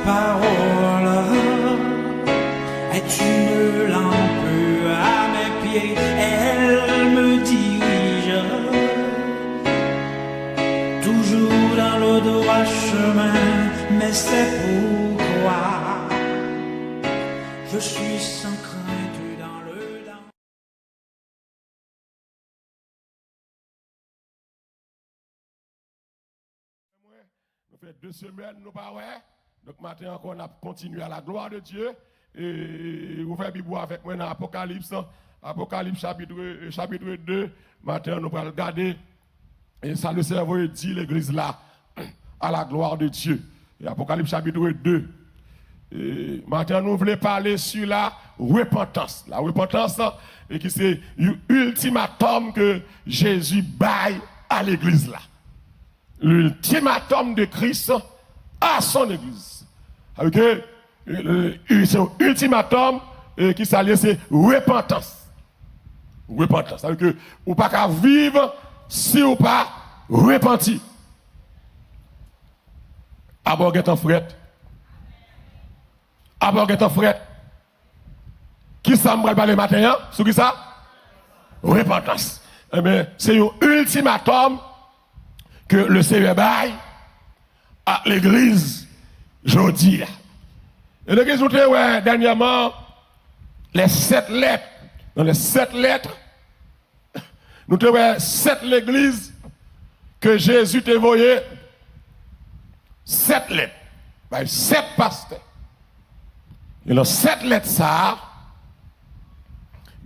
parole est une lampe à mes pieds, elle me dirige toujours dans le droit chemin, mais c'est pourquoi je suis sans crainte dans le danger. Ça fait 2 semaines, nous pas ouais. Donc maintenant encore, on a continué à la gloire de Dieu. Et vous faites Bible avec moi dans Apocalypse. Apocalypse chapitre 2. Maintenant, nous allons regarder. Et ça, le cerveau dit l'église là, à la gloire de Dieu. Et Apocalypse chapitre 2. Et maintenant, nous voulons parler sur la repentance. La repentance, et qui c'est l'ultimatum que Jésus baille à l'église là. L'ultimatum de Christ à son église. Ok? C'est l'ultimatum qui s'allie, c'est repentance. Repentance. C'est-à-dire que vous ne pouvez pas vivre si vous ne pas repenti. Abord est en fret. Abord est en fret. Qui ça me parle le matin? Sur qui ça? Repentance. Eh bien, c'est un ultimatum que le Seigneur baille à l'église aujourd'hui. Et l'église, vous avez dernièrement les 7 lettres. Dans les 7 lettres, nous avons 7 l'église que Jésus t'a envoyé. 7 lettres. 7 pasteurs. Et dans 7 lettres, ça,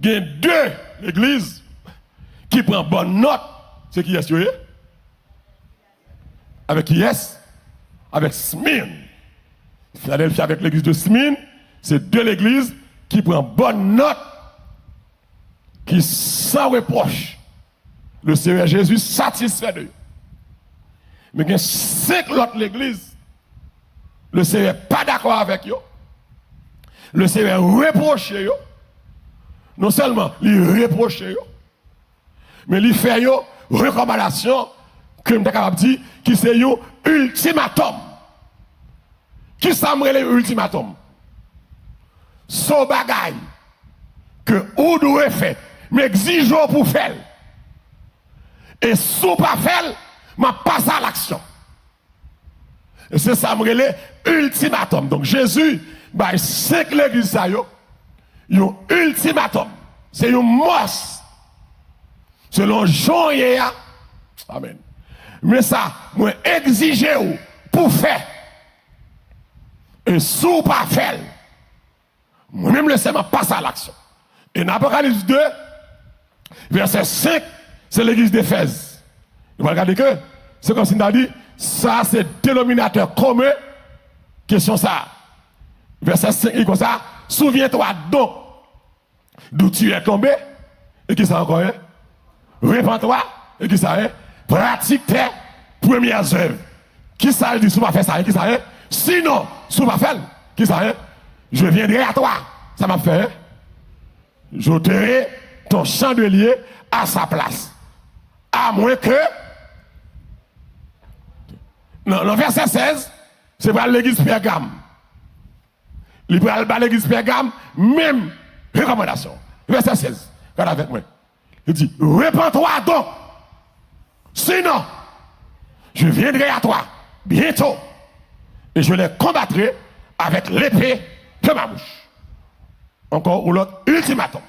il y a 2 l'églises qui prennent bonne note. C'est qui est-ce? Avec qui est-ce? Avec Smyrne. Philadelphie avec l'église de Smyrne, c'est 2 l'églises qui prennent bonne note, qui sans reproche. Le Seigneur Jésus satisfait d'eux. Mais il y a 5 autres l'église. Le Seigneur n'est pas d'accord avec eux. Le Seigneur reproche eux. Non seulement il reproche eux, mais il fait une recommandation que je suis capable de dire qui c'est un ultimatum. Qui s'amène l'ultimatum? Son bagage que vous devez faire, mais exigeons pour faire. Et si vous ne pas faire, je passe à l'action. Et c'est ça, l'ultimatum. Donc Jésus, c'est que l'église, il y a un ultimatum. C'est un must. Selon Jean et Amen. Mais ça, moi, exiger pour faire. Et si vous ne pas faire, moi-même, laissez-moi passer à l'action. Et dans Apocalypse 2, verset 5, c'est l'église d'Éphèse. Vous regardez que, c'est comme si on a dit, ça c'est dénominateur commun, question ça. Verset 5, il est comme ça, souviens-toi donc d'où tu es tombé, et qui ça encore, hein? Répands-toi, et qui ça, hein? Pratique tes premières œuvres. Qui ça dit, si vous ne pas faire ça, qui ça, hein? Sinon, si vous ne pas faire, qui ça, hein? Je viendrai à toi. Ça m'a fait, hein? J'ôterai ton chandelier à sa place. À moins que, dans le verset 16, c'est pour l'église Pergame. Il peut aller à l'église Pergame, même recommandation. Verset 16, regarde avec moi. Il dit, répands-toi donc. Sinon, je viendrai à toi bientôt et je les combattrai avec l'épée de ma bouche. Encore ou l'autre ultimatum.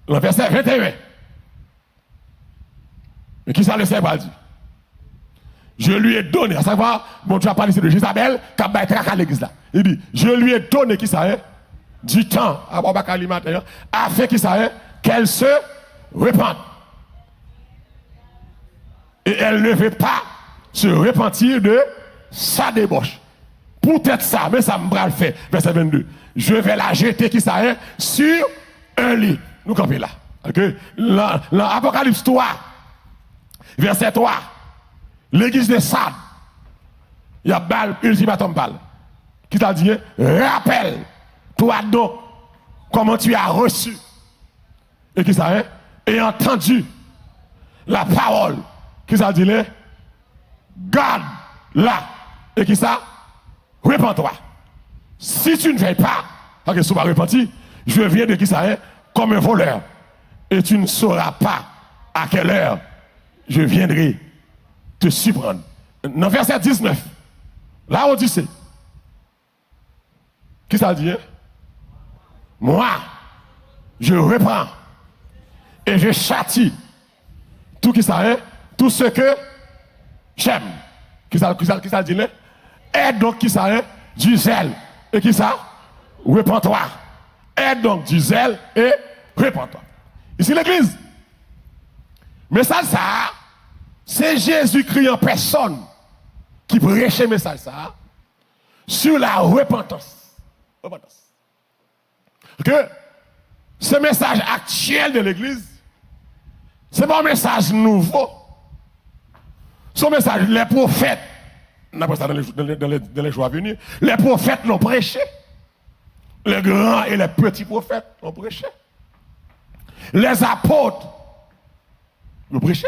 Le verset 21. Mais qui ça le Seigneur dit? Je lui ai donné, à savoir, bon, tu as parlé de Jézabel, qui a battu à l'église là. Il dit, je lui ai donné, qui ça est, du temps, à Babakali matin, afin qu'il sache qu'elle se repente. Et elle ne veut pas se repentir de sa débauche. Peut-être ça, mais ça me va le faire. Verset 22. Je vais la jeter, qui ça sur un lit. Nous campons là. Okay? L'Apocalypse 3, verset 3. L'église de Sade, il y a balle, ultimatum balle. Qui t'a dit, rappelle-toi donc comment tu as reçu. Et qui ça et entendu la parole. Qui ça dit, garde là. Et qui ça? Répands-toi. Si tu ne fais pas, parce que tu vas repentir, je viens de qui ça est, comme un voleur. Et tu ne sauras pas à quelle heure je viendrai te surprendre. Dans verset 19, là on dit c'est. Qui ça dit? Hein? Moi, je reprends et je châtie tout qui ça est, tout ce que j'aime. Qui ça dit là? Et donc qui ça est? Du zèle. Et qui ça? Répands-toi. Et donc du zèle et répands-toi. Ici l'église. Mais ça, c'est Jésus-Christ en personne qui prêche le message ça sur la repentance. Que ce message actuel de l'église, c'est pas un message nouveau. Ce message, les prophètes, on a ça dans les jours à venir, les prophètes l'ont prêché. Les grands et les petits prophètes l'ont prêché. Les apôtres l'ont prêché.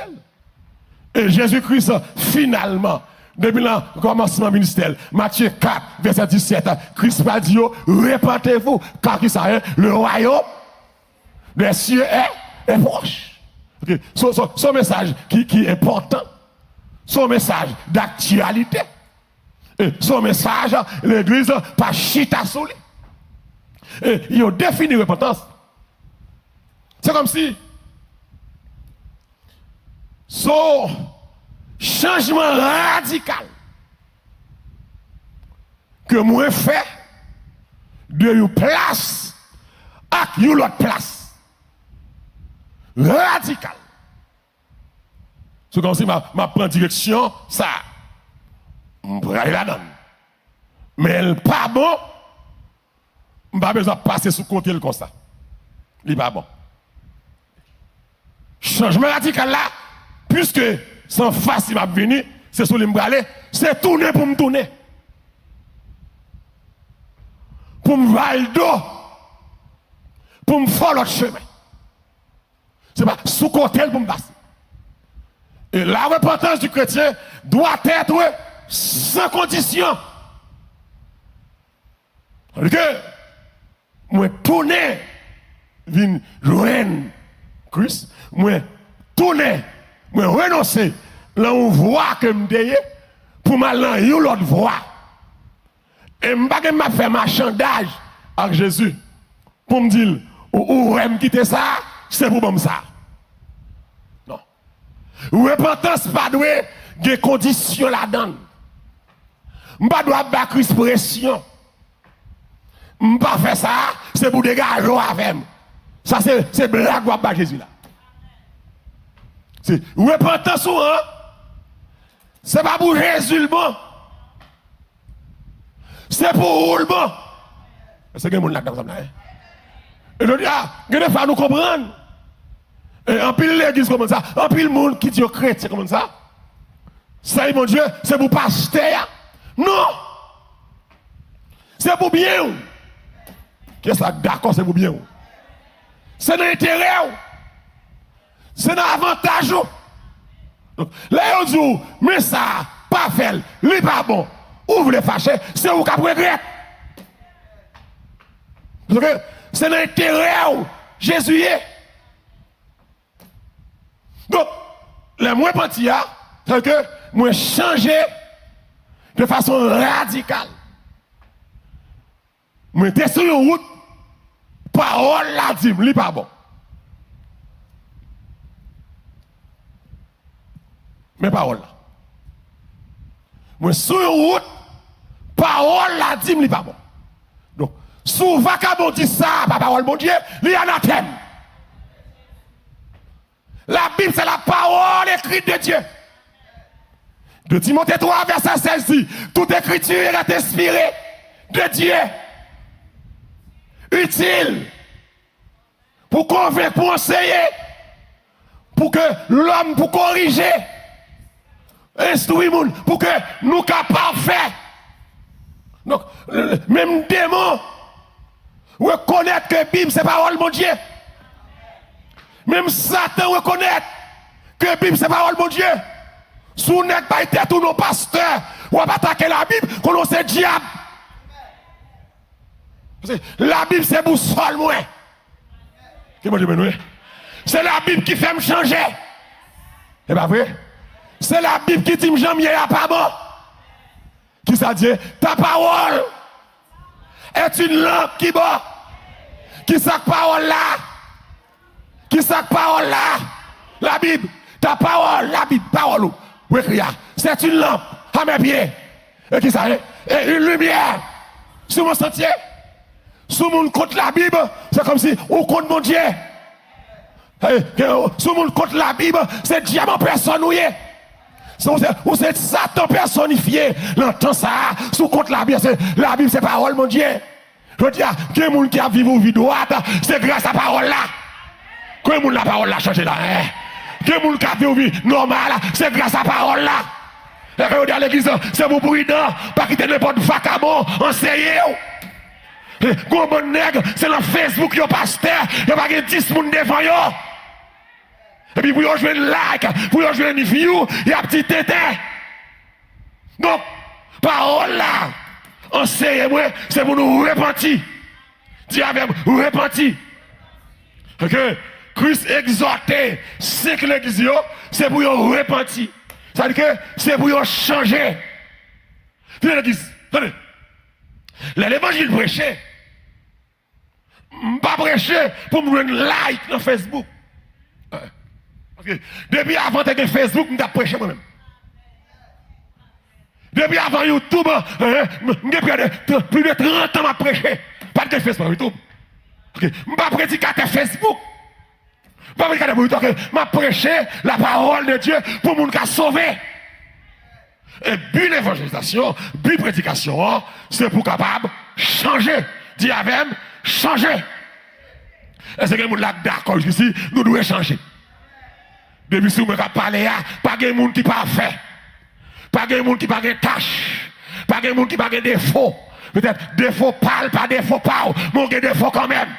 Et Jésus-Christ, finalement, depuis le commencement ministériel, Matthieu 4, verset 17, Christ va dire, répentez-vous, car le royaume des cieux est proche. Okay. Son message qui est important, son message d'actualité, et son message, l'église, pas chita sous lui. Et il a défini repentance. C'est comme si son changement radical que moi fait de une place à une autre place. Radical. C'est comme si ma prend direction, ça. Je vais aller là-dedans. Mais elle n'est pas bon. Je n'ai pas besoin de passer sous côté comme ça. Il n'est pas bon. Changement radical là, puisque sans face il va venir, c'est sur l'imbralé, c'est tourner pour me tourner. Pour me voir le dos. Pour me faire l'autre chemin. C'est pas sous côté pour me passer. Et la repentance du chrétien doit être sans condition. Que moi tourner, vin joindre Christ, moi tourner, moi renoncer, là on voit que me déye pour m'aller dans l'autre voie. Et m'pa que m'a fait marchandage avec Jésus pour me dire ou me quitter ça, c'est pour moi ça. Non. Repentance pas doit des conditions là-dedans. M'pa doit battre Christ pression. M'pa faire ça, c'est pour dégager avec. Ça c'est blague ou pas Jésus là. C'est repentance ou hein? C'est pas pour Jésus le bon. C'est pour vous le bon. C'est que mon là dans ça là. Et je dis il faut nous comprendre. Et en pile l'église comme ça, en pile monde qui dit chrétien comme ça. Ça mon Dieu, c'est pour pasteur. Non. C'est pour bien. Qu'est-ce que ça d'accord c'est pour bien. C'est dans l'intérêt. C'est dans l'avantage. Donc, là, on dit, mais ça, pas fait, lui pas bon. Ou vous les fâchez, c'est vous qui regrettez. C'est dans l'intérêt. Jésus est. Donc, le moins petit, c'est que moi changer de façon radicale. Moi, t'es sur une route, parole la dit, lui pas bon. Mais parole là. Moi, sur une route, parole la dit, lui pas bon. Donc, sous vacabon dit ça, pas parole, mon Dieu, il y a un thème. La Bible, c'est la parole écrite de Dieu. De Timothée 3, verset 16 dit, toute écriture est inspirée de Dieu. Utile pour convaincre, pour enseigner, pour que l'homme, pour corriger, instruire, pour que nous capables de faire. Donc, même démon, reconnaître que la Bible, c'est parole de Dieu. Même Satan reconnaître que la Bible, c'est parole de Dieu. Si vous n'êtes pas été tous nos pasteurs, ou pas attaquer la Bible, qu'on c'est diable. Parce que la Bible, c'est pour seul moi. C'est la Bible qui fait me changer. C'est pas vrai? C'est la Bible qui dit que j'aime pas bon. Qui ça dit? Ta parole est une lampe qui bat. Qui sa parole là? Qui sa parole là? La Bible. Ta parole, la Bible, parole. Oui, c'est une lampe à mes pieds. Et qui ça? Et une lumière sur mon sentier. Sous mon compte la Bible, c'est comme si on compte mon Dieu. Sous mon compte la Bible, c'est diamant personnifié. Ou c'est Satan personnifié. L'entend ça, sous compte la Bible, c'est parole, mon Dieu. Je dis, que les gens qui a vécu vie droite, c'est grâce à la parole là. Que les gens la parole là changé là. Que les gens qui a vécu vie normale, c'est grâce à la parole là. Et quand on dit à l'église, c'est pour prudent, pas quitter n'importe vacabon, enseigner. Gros bon nègre, c'est dans Facebook, yo pasteur, yo pas 10 personnes devant yo. Et puis pour yo jouer un like, pour yo jouer une view, il y a petit tété. Donc, parole là, enseignez-moi, c'est pour nous repentir. Dis avec nous, repentir. Ok? Christ exhorté, c'est que l'église, c'est pour yo repentir. Ça veut dire que c'est pour yo changer. Tenez l'église, tenez. L'évangile prêché. Pas prêcher pour me donner like dans Facebook. Parce que depuis avant de Facebook, je prêché moi-même. Depuis avant YouTube, j'ai plus de 30 ans à prêcher. Pas de Facebook YouTube. Je ne suis pas prédicateur Facebook. Je ne suis pas prédicateur YouTube. Je prêché la parole de Dieu pour nous sauver. Et but l'évangélisation, but prédication, c'est pour capable changer. Dis avec, changer. Est-ce que les gens d'accord ici, nous devons changer. Depuis que nous parlons, pas de gens qui ne pas fait. Pas de gens qui n'ont pas de tâches. Pas de gens qui n'ont pas de défauts. Peut-être défaut parle, pas défaut parle. Mais on a des défauts quand même.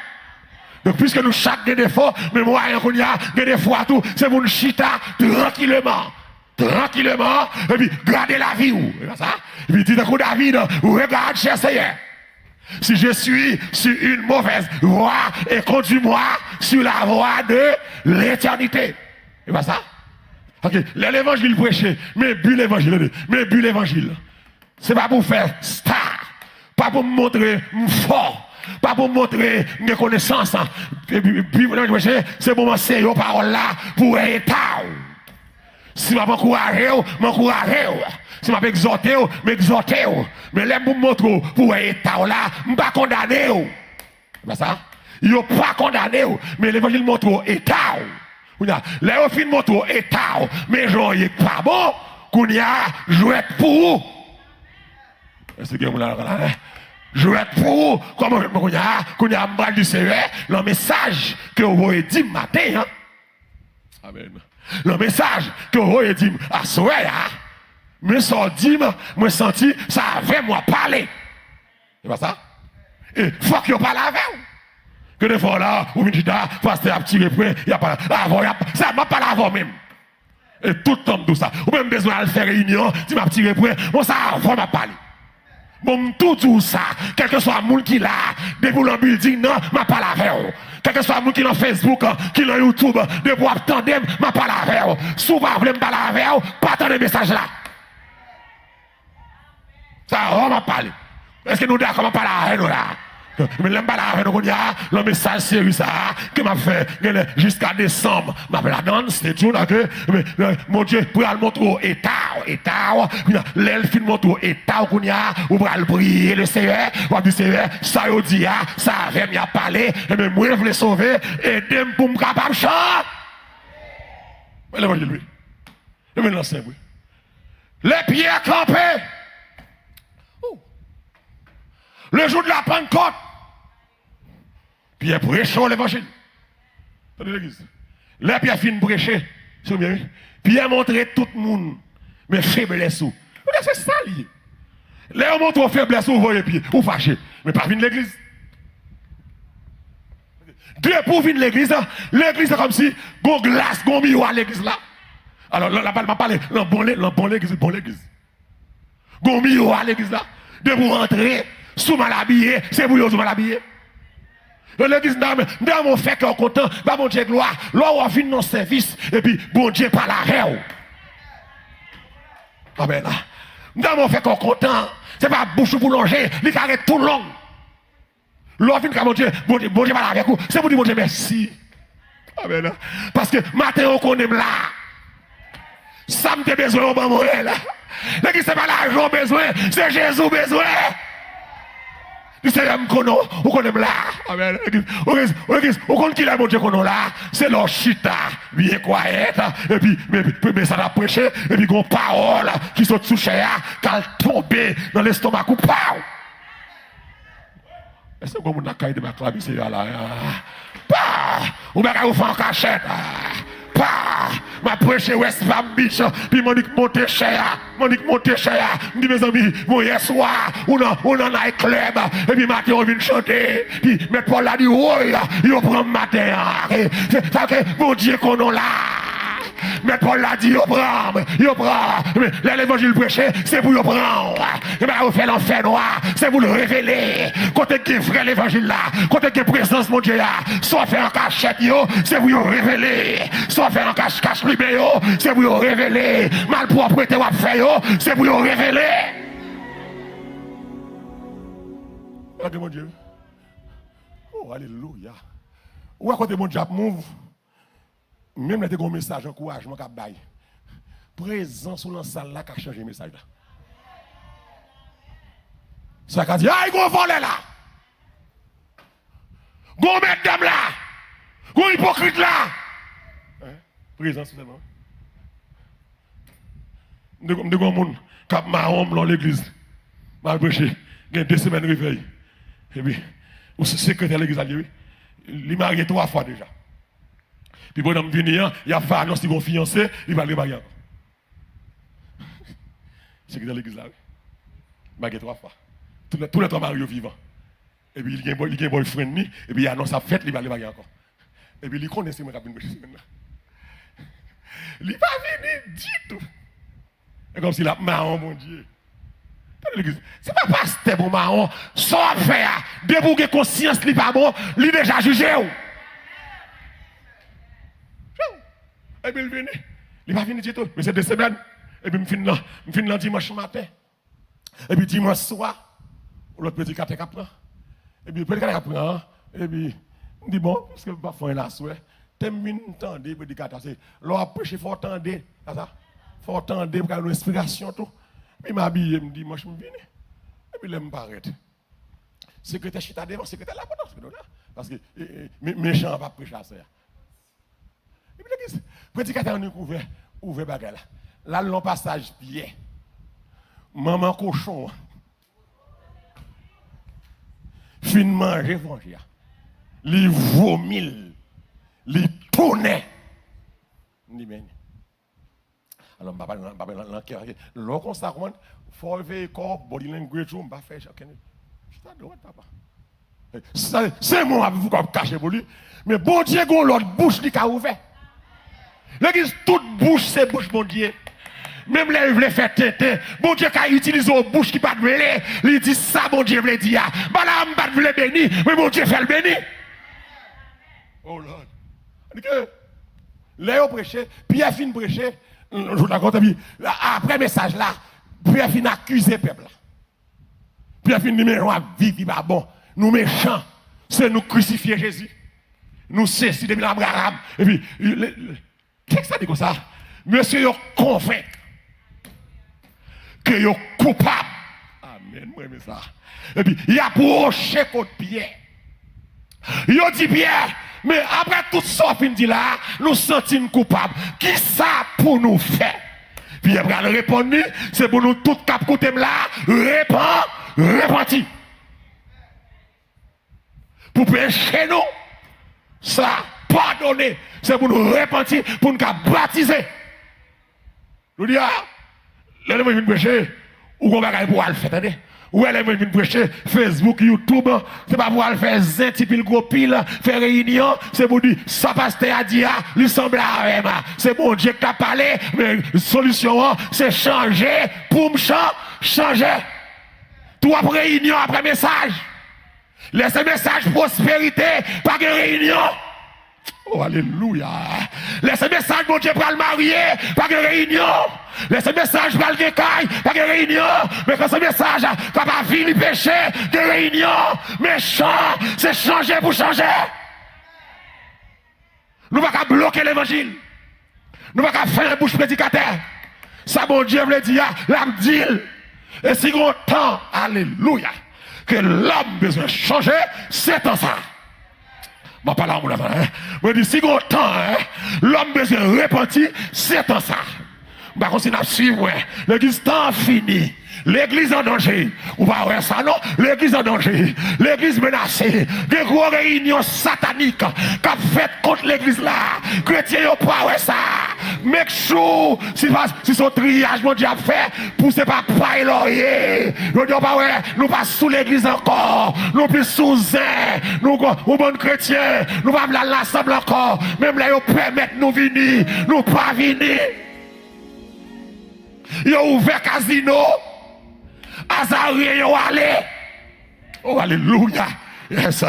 Donc puisque nous chaque des défauts, mais moi, il y a des défauts à tout, c'est pour nous chita tranquillement. Tranquillement, et puis gardez la vie. Et puis dites à David, regarde, cher Seigneur. Si je suis sur une mauvaise voie, et conduis-moi sur la voie de l'éternité. Et pas ça? Ok, l'évangile prêché, mais but l'évangile. C'est pas pour faire star, pas pour me montrer fort, pas pour me montrer mes connaissances. Et puis l'évangile prêché, c'est pour m'enseigner aux paroles là, pour être. Si je m'encourager, m'encourager. Si je m'exhorter, m'exhorter. Mais là, pour me montrer pour être là, je ne suis pas condamné. C'est ça? Il n'est pas condamné. Mais l'évangile montre état. Là, au fin montre état. Mais je ne suis pas bon. Qu'on y a joué pour vous. Est-ce que vous avez joué pour vous? Comment qu'on y a mal du Seigneur, le message que vous avez dit matin. Amen. Le message que vous avez dit à Soya, me dit, me senti, ça avait moi parlé. C'est pas ça? Et faut que vous parlez avec vous. Que des fois là, ou bien là, pasteur a tiré près, il n'y a pas avant, ça m'a parlé avant même. Et tout le temps tout ça. Ou même besoin de faire réunion, tu m'as tiré près, bon ça avant m'a parlé. Bon, tout ça, quel que soit le monde qui l'a, depuis le building, non, m'a parlé avec vous. Quel que soit le monde qui est dans Facebook, qui est dans YouTube, depuis attendre, m'a parlé avec vous. Souvent, vous voulez me parler avec vous, pas attendre le message là. Ça, on m'a parlé. Est-ce que nous d'accord, on parle avec nous là? Mais je parle avec nous, le message sérieux ça, que m'a fait jusqu'à décembre. Ma la donne, c'est tout là que, mon Dieu, pour aller montrer au état, l'elfe montre au état, ou pour aller prier le Seigneur, ou dire Seigneur, ça y dit, ça avait m'y parlé, et même moi, je voulais sauver, et dem pour me capable de chanter. Mais l'évangile, lui. Je vais lancer, oui. Les pieds campés. Le jour de la Pentecôte, Pierre prêche l'évangile. Dans l'église. Là, Pierre finit de prêcher. Pierre montre tout le monde mes faiblesses. C'est ça lié. Là, on montre aux faiblesses, vous voyez Pierre, ou fâché. Mais pas venir de l'église. Dieu pour venir de l'église, l'église c'est comme si, gon glace, gon miroir à l'église là. Alors là, m'a parlé, bon l'église, bon l'église. Gon miroir à l'église là. De vous rentrer. sous mal habillé, c'est pour vous mal habillé. L'église dans mon fait qu'on content, bah mon Dieu gloire, là on vient dans service et puis bon Dieu par la rêve. Amen là. Dans mon fait qu'on content, c'est pas bouche pour longer, il arrête tout long. Là vient quand mon Dieu par avec vous, c'est pour dire mon Dieu merci. Amen là. Parce que matin on connaît là. Ça me besoin au bon là. L'église c'est pas l'argent besoin, c'est Jésus besoin. C'est on connaît là. Amen. On connaît qui est mon Dieu qu'on là. C'est leur chita, bien quiet. Et puis, mais ça va prêcher. Et puis, une parole qui sont touchées, qu'elle tombe dans l'estomac ou pas. Est-ce que vous avez caillé de ma clavier, c'est là. Ou bien vous faites en cachette. Ma prêche West Palm Beach, puis Monique monte cher, me dit mes amis, bon hier soir, on a un club, et puis matin on vient chanter, puis mettre Paul là dit, oui, il prend matin, ça que mon Dieu qu'on a là. Mais Paul l'a dit, il prend. Mais l'évangile prêché, c'est pour le prendre. Et bien, vous faites l'enfer noir, c'est pour le révéler. Quand vous avez vrai l'évangile là, quand vous avez présence, mon Dieu là, soit faire en cachette, c'est pour le révéler. Soit faire en cache-cache, c'est pour le révéler. Malpropreté, c'est pour le révéler. Regardez mon Dieu. Oh, alléluia. Où est-ce que mon Dieu move? Même là, tu as un message, encouragement, qui bail. Présent sur la salle là, qui a changé le message là. Ça a dit, ah, il y a un volet là. Il y a un mesdames là. Il y a un hypocrite là. Présent seulement. Il y a un monde qui a marron dans l'église. Mal prêché. Il y a 2 semaines de réveil. Et puis, le secrétaire de l'église, il est marié 3 fois déjà. Puis bon, il vient, il a fait annonce qu'il va fiancé, il va le marier encore. C'est dans l'église là. Il marié 3 fois. Tous les 3 mariés vivants. Et puis il y a un boyfriend, et puis il annonce sa fête, il va le marier encore. Et puis il connaît ce que je vais faire. Il va venir du tout. C'est comme s'il a marron, mon Dieu. C'est pas pasteur pour marron. Sans faire, débouquer conscience, il pas bon, il déjà jugé. Et puis il vient. Il va venir du tout. Mais c'est 2 semaines. Et puis je finis là dimanche matin. Et puis dimanche soir, l'autre petit café prend. Et puis le petit café prend. Et puis je dis bon, parce que je ne vais pas faire la souhait. T'aimes entendre le petit café. C'est l'on prêche, il faut entendre. Il faut entendre pour avoir une inspiration. Puis il m'a habillé, il me dit, moi je me viens. Et puis il me paraît. Secrétaire chita devant, secrétaire là, parce que méchant ne va pas prêcher à ça. Et puis l'église, prédicateur nous ouvert bagarre là. Là, le long passage bien. Maman cochon. Fin manger, manger. Les vomil. Les tournait. Alors, je ne vais pas dans le cœur. Lorsqu'on s'arrête, il faut veiller corps, body language, on va faire chacun. Je suis à droite, papa. C'est moi qui vous cacher pour lui. Mais bon Dieu, l'autre bouche qui a ouvert. L'église, toute bouche, c'est bouche, bon Dieu. Même les veulent faire tête. Bon Dieu, quand il utilise une bouche qui pas de mêler, il dit ça, bon Dieu, veut dire. Bah là, je ne veux pas bénir, mais bon Dieu fait le bénir. Oh Lord. Léo prêché, Pierre fin prêché. Je vous raconte, après message là, Pierre fin accuse le peuple. Pierre fin dit, mais on va vivre, pas bon. Nous méchants, c'est nous crucifier Jésus. Nous cesser de l'Abraham. Et puis, qu'est-ce que ça dit comme ça? Monsieur est convaincu que il est coupable. Amen, moi j'aime ça. Et puis, il a approché contre Pierre. Il a dit Pierre, mais après tout ça, fin dit là, nous sentons coupables. Qui ça pour nous faire? Pierre va répondre, c'est pour nous tout cap côté là, repentir. Pour pécher nous, ça, pardonner, c'est pour nous repentir, pour nous baptiser. Nous disons, là, nous venons prêcher, ou on va pour le faire, attendez. Ou elle venir prêcher Facebook, YouTube, c'est pas pour aller faire zin, type gros pile, faire réunion, c'est pour dire, ça pasteur a dit, lui semble à même. C'est bon Dieu qui t'a parlé, mais la solution, c'est changer, pour me changer. 3 réunions après message. Laissez message prospérité, pas de réunion. Oh, alléluia. Laissez message, mon Dieu, pour le marier, pas de réunion. Laissez message pour le décaille, pas de réunion. Mais quand ce message, quand ma vie lui péché, de réunion. Méchant, c'est changer pour changer. Nous ne pouvons pas bloquer l'évangile. Nous ne pouvons pas faire un bouche prédicateur. Ça, mon Dieu, me dit, l'âme dit. Et si on temps, alléluia, que l'homme besoin de changer, c'est en ça. Je ne parle pas là, je dis, si on temps, l'homme besoin de repentir, c'est en ça. Je continue à suivre, l'église temps fini. L'église en danger. Ou pas ouais ça non? L'église en danger. L'église menacée. Des grosses réunions sataniques qu'a fait contre l'église là. Chrétiens n'ont pas ouais ça. Make sure si son triage mon Dieu a fait, poussez pas paille laurier. Nous disons pas ouais, nous pas sous l'église encore. Nous plus sous un. Nous bon chrétiens. Nous pas l'ensemble encore. Même là ils permettent nous venir. Nous pas venir. Ils ont ouvert casino. Azaré yo allé. Oh alléluia. Yes.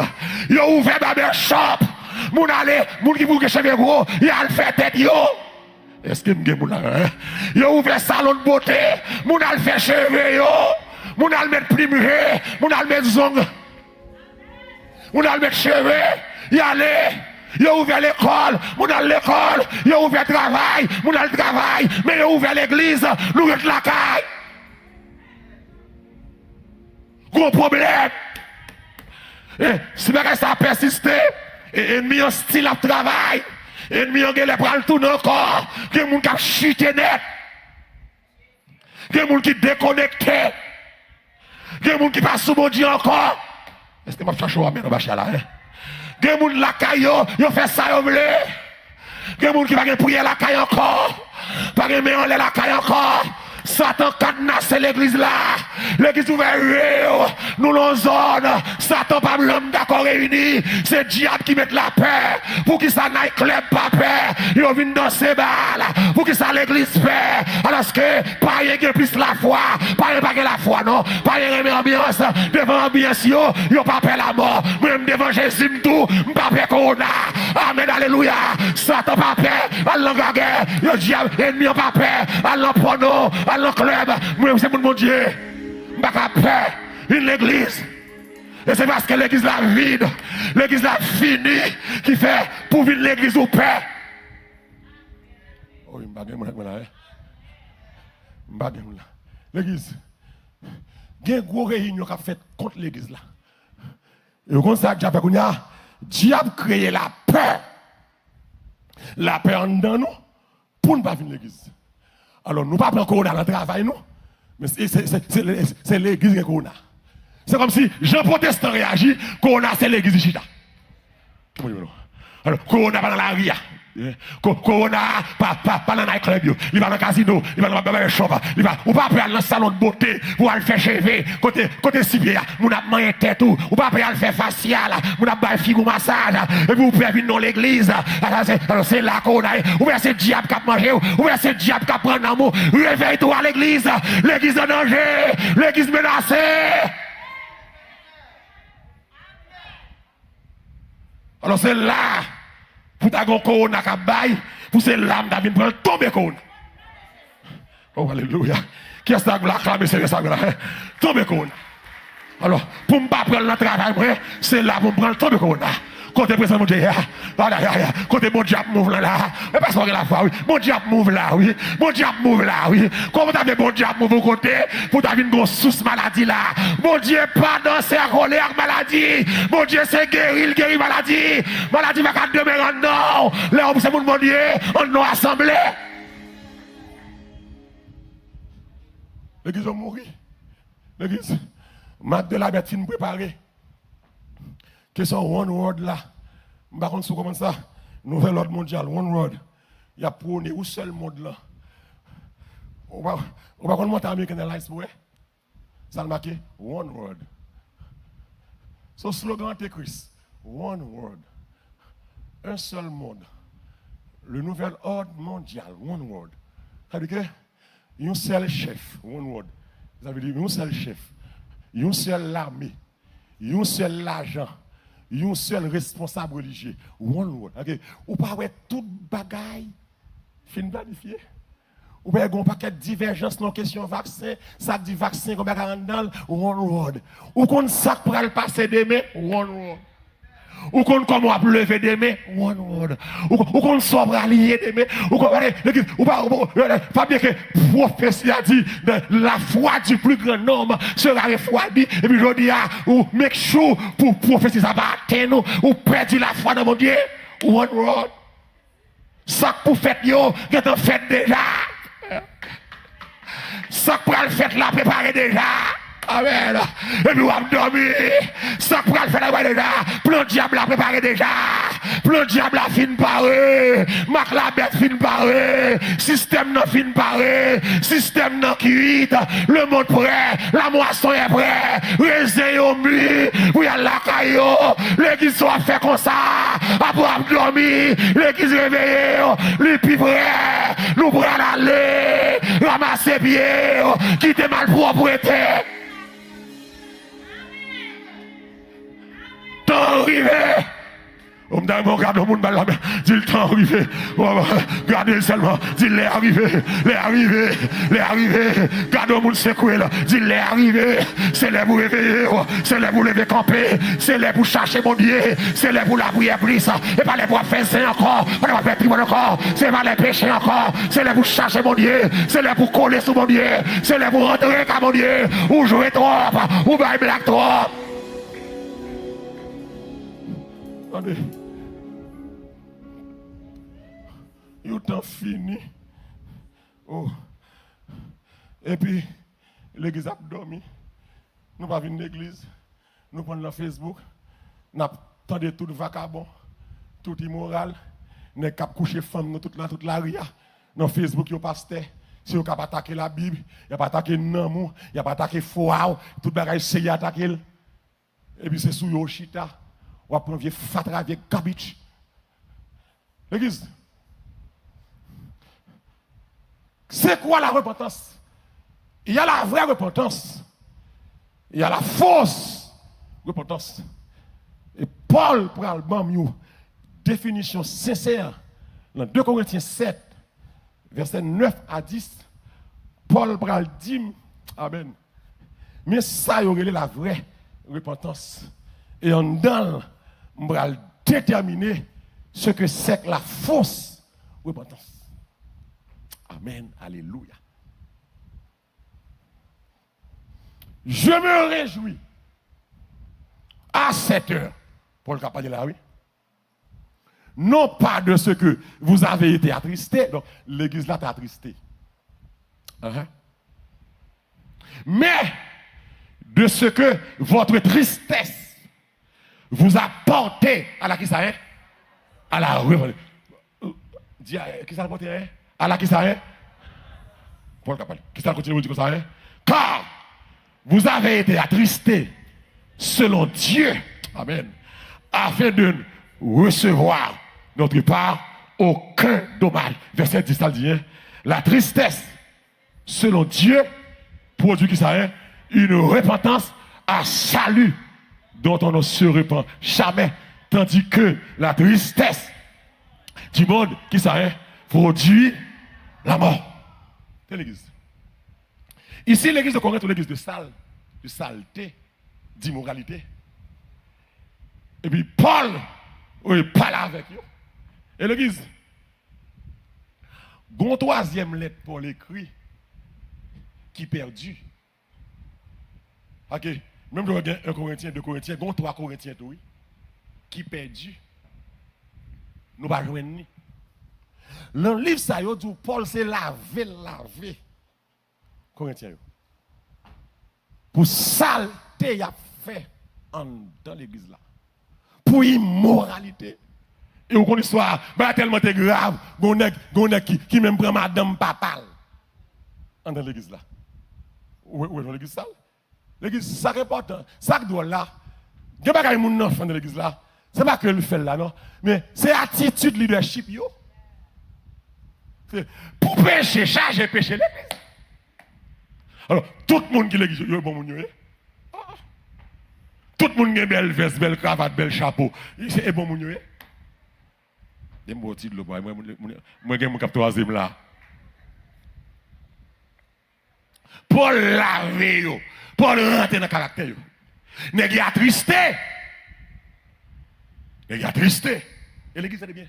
Yo ouvert barbershop. Moun allé, moun qui bouge cheveux gros, il a fait tête yo. Est-ce que m'gè moun là hein? Yo ouvert salon de beauté, moun a fait cheveux yo. Moun a mettre primé, moun a mettre zong. Moun a mettre cheveux, il allé. Yo ouvert l'école, moun a l'école, yo ouvert travail, moun a le travail, mais yo ouvert l'église, nous êtes la caille. Gros problème. Et si ça a persisté, et ennemi en style de travail, ennemi en gueule pour le tourner encore, que les gens qui chuté net, que les gens qui déconnecté, que les gens qui passent sous mon Dieu encore. Est-ce que je vais chercher à mettre là, hein? Que les gens la caille, ils fait ça, ils veulent. Que les gens qui vont prier la caille encore, pas de mettre la caille encore. Satan cadenasse l'église là. L'église ouverte. Nous l'on zone. Satan pas l'homme d'accord réuni. C'est diable qui met la paix. Pour qu'il ça n'aille club pas paix. Ils viennent danser balle. Pour qu'il ça l'église paix. Alors que pas rien qui plus la foi. Pas rien pas la foi non. Pas rien qui ambiance. Devant ambiance yo. Yo pas peur la mort. Même devant Jésus tout. Pas peur corona. Amen alléluia. Satan pas peur. Allons guerre. Yo diable ennemi pas peur. Allons porno. Dans le club, moi c'est mon Dieu. Je ne suis pas peur. Une église. Et c'est parce que l'église la vide, l'église la finie, qui fait pour vivre l'église au paix. Oh, il m'a l'église. Il y a une grosse réunion qui a fait contre l'église là. Et comme ça, diable créé la peur. La peur en dedans nous, pour ne pas venir l'église. Alors, nous ne pouvons pas prendre Corona dans le travail, nous. Mais c'est l'église qui est Corona. C'est comme si Jean Protestant réagit, Corona c'est l'église de Chita. Alors, Corona pas dans la ria. Corona pas dans le club, il va dans le casino, il va dans le shop, il va ou pas aller dans le salon de beauté pour aller faire cheveux, côté civier, mon a manger tête ou pas aller faire facial, mon a faire figure massage, et puis vous pouvez venir dans l'église. Alors c'est là qu'on a, ou bien c'est diable qui a mangé, ou bien c'est diable qui a pris l'amour. Réveille-toi à l'église, l'église en danger, l'église menacée. Alors c'est là. Pour ta corona qui baille, pour ces lames qui viennent tomber corona. Oh, alléluia. Qui est-ce que la clame, c'est ça, tomber corona. Alors, pour ne pas prendre le travail, c'est là pour me prendre tomber corona. Côté présent, mon Dieu, côté mon diable m'ouvre là, mais parce que la foi, oui, mon diable m'ouvre là, oui, mon diable m'ouvre là, oui. Comment t'as fait mon diable m'ouvre au côté, pour t'avoir une grosse sous maladie là. Mon Dieu, pas dans ses colères maladie. Mon Dieu, c'est guéri maladie. Maladie va qu'à demeurer en non. Là, c'est mon Dieu, on nous assemblé. L'église va mourir. L'église, Marc de la bête fin préparée. Question One World là. Je ne sais pas si comment ça. Nouvel ordre mondial, One World. Il y a prôné où seul monde là. On va monter American Airlines pour ça le marqué One World. Son slogan est Christ. One World. Un seul monde. Le nouvel ordre mondial, One World. Ça veut dire que un seul chef, One World. Ça veut dire un seul chef. une seule armée, un seul agent, un seul responsable religieux. One word. Okay. Ou pas ouais toute bagaille fin planifié. Ou bien un paquet de divergences dans la question vaccin, ça dit vaccin comme bagarre dans one word. Ou qu'on ça pour le passer demain, one word. Ou qu'on comment lever demain, one word. Ou qu'on soit allié demain, ou qu'on pas bien que prophétie a dit la foi du plus grand nombre sera refroidie et puis je dis ou make sure pour prophétie ça va atteindre ou perdre la foi dans mon Dieu, one word. Ça pour faire yo, que t'en fait déjà. Ça pour le faire la préparer déjà. Amen. Et puis on va dormir. Ça pour le faire déjà. Plan diable a préparé déjà. Plan diable a fin paré. Marc la bête fin paré. Système non fin paré. Système non quitte. Le monde prêt. La moisson est prêt. Réseille au mur. Oui à la caillou. L'église soit fait comme ça. Après on dormir. L'église réveillée. Les plus prêts. Nous prenons aller. Ramasser pieds. Quitter malpropreté. Temps arrivé. On me dit, regarde le monde, dis le temps arrivé. Regardez seulement, dis l'est arrivé. Regardez le monde secoué là. Dis l'est arrivé. C'est là pour réveiller. C'est là pour lever camper. C'est là pour chercher mon Dieu. C'est là pour la prière plus. Et pas les pour faire ça encore. Pas les pour faire tribunal encore. C'est pas les péchés encore. C'est là pour chercher mon Dieu. C'est là pour coller sur mon Dieu. C'est là pour rentrer comme mon Dieu. Ou jouer trop. Ou bailler blague trop. Attendez. Il temps fini. Oh. Et puis, l'église a dormi. Nous pas venir l'église. Nous prenons le Facebook. Nous attendons tout vacabon, tout immoral. Nous avons couché femme toute la ria. Dans Facebook, il y a pasteur. Si vous avez attaqué la Bible, il n'y a pas attaqué Namou, il n'y a pas attaqué Foao, tout le bagage c'est attaqué. Et puis c'est sous Yoshita. On va prendre vieux fatra, vieux garbage. L'église. C'est quoi la repentance? Il y a la vraie repentance. Il y a la fausse repentance. Et Paul prend une définition sincère. Dans 2 Corinthiens 7, versets 9 à 10, Paul prend le dit, amen. Mais ça, il y aurait la vraie repentance. Et en dedans, on va déterminer ce que c'est que la fausse repentance. Amen. Alléluia. Je me réjouis à cette heure. Paul a parlé là, oui. Non pas de ce que vous avez été attristé. Donc, l'église là t'a attristé. Mais de ce que votre tristesse vous a porté à la qui ça est? À la révolution. Dis, qui ça a porté? À la qui ça est? Paul Capal. Qui ça continue de dire comme ça? Car vous avez été attristés selon Dieu. Amen. Afin de recevoir notre part aucun dommage. Verset 10, ça dit, la tristesse selon Dieu produit qui ça est? Une repentance à salut dont on ne se repent jamais. Tandis que la tristesse du monde qui ça est? Produit la mort. C'est l'église. Ici, l'église de Corinthe, l'église de saleté, d'immoralité. Et puis Paul, il parle avec eux. Et l'église, une troisième lettre pour l'écrit qui perdu. Ok, même si un Corinthien, 2 Corinthiens, 3 Corinthiens, oui, qui perdu. Nous ne pouvons pas joindre. Dans le livre, ça dit Paul s'est lavé. Corinthiens. Pour saleté, il a fait dans l'église là. Pour immoralité. Et vous connaissez l'histoire, tellement grave, qui même prend madame papal. Dans l'église là. Où est dans l'église sale? L'église, ça c'est important. Ça doit là. Il n'y a pas de monde dans l'église là. Ce n'est pas que le fait là, non. Mais c'est attitude leadership, yo. Pour pécher, charger pécher l'église. Alors, tout le monde qui l'église, yo, bon, yo, Tout le monde a belle veste, belle cravate, bel chapeau. C'est bon, mon Dieu. Je vais vous dire, moi, je suis troisième là. Pour laver, pour rentrer dans le caractère. Nèg y attristé. Nèg y attristé. Et l'église, c'est bien.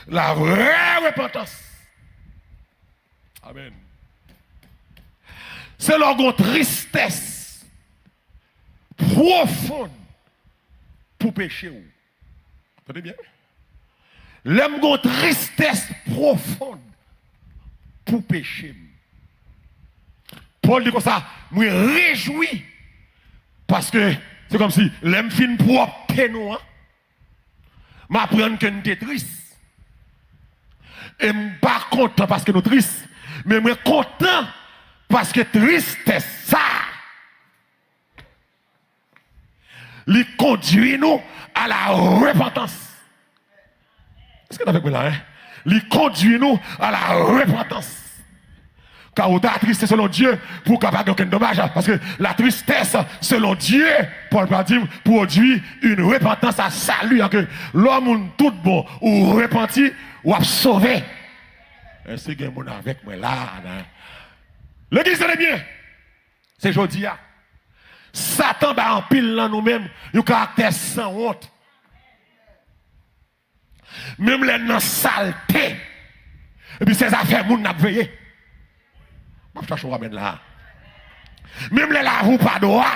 La vraie repentance. Amen. C'est leur tristesse profonde pour pécher. Vous entendez bien? L'homme a tristesse profonde pour pécher. Paul dit comme ça, je me réjouis parce que c'est comme si l'homme fin propre nous, m'apprendre que nous sommes tristes. Et je ne suis pas content parce que nous sommes tristes, mais je suis content parce que tristesse, ça, lui conduit nous à la repentance. Est-ce que tu as avec moi là? Il conduit nous à la repentance. Car on a tristesse selon Dieu pour qu'il n'y ait aucun dommage. Parce que la tristesse selon Dieu, Paul va dire, produit une repentance à salut. Que l'homme tout bon ou repenti ou a sauvé. Est-ce que vous êtes avec moi là? L'église est bien. C'est aujourd'hui. Satan va en pile dans nous-mêmes un caractère sans honte. Même les non saleté. Et puis ces affaires, moun n'a veillé. Même les lavou pas droit.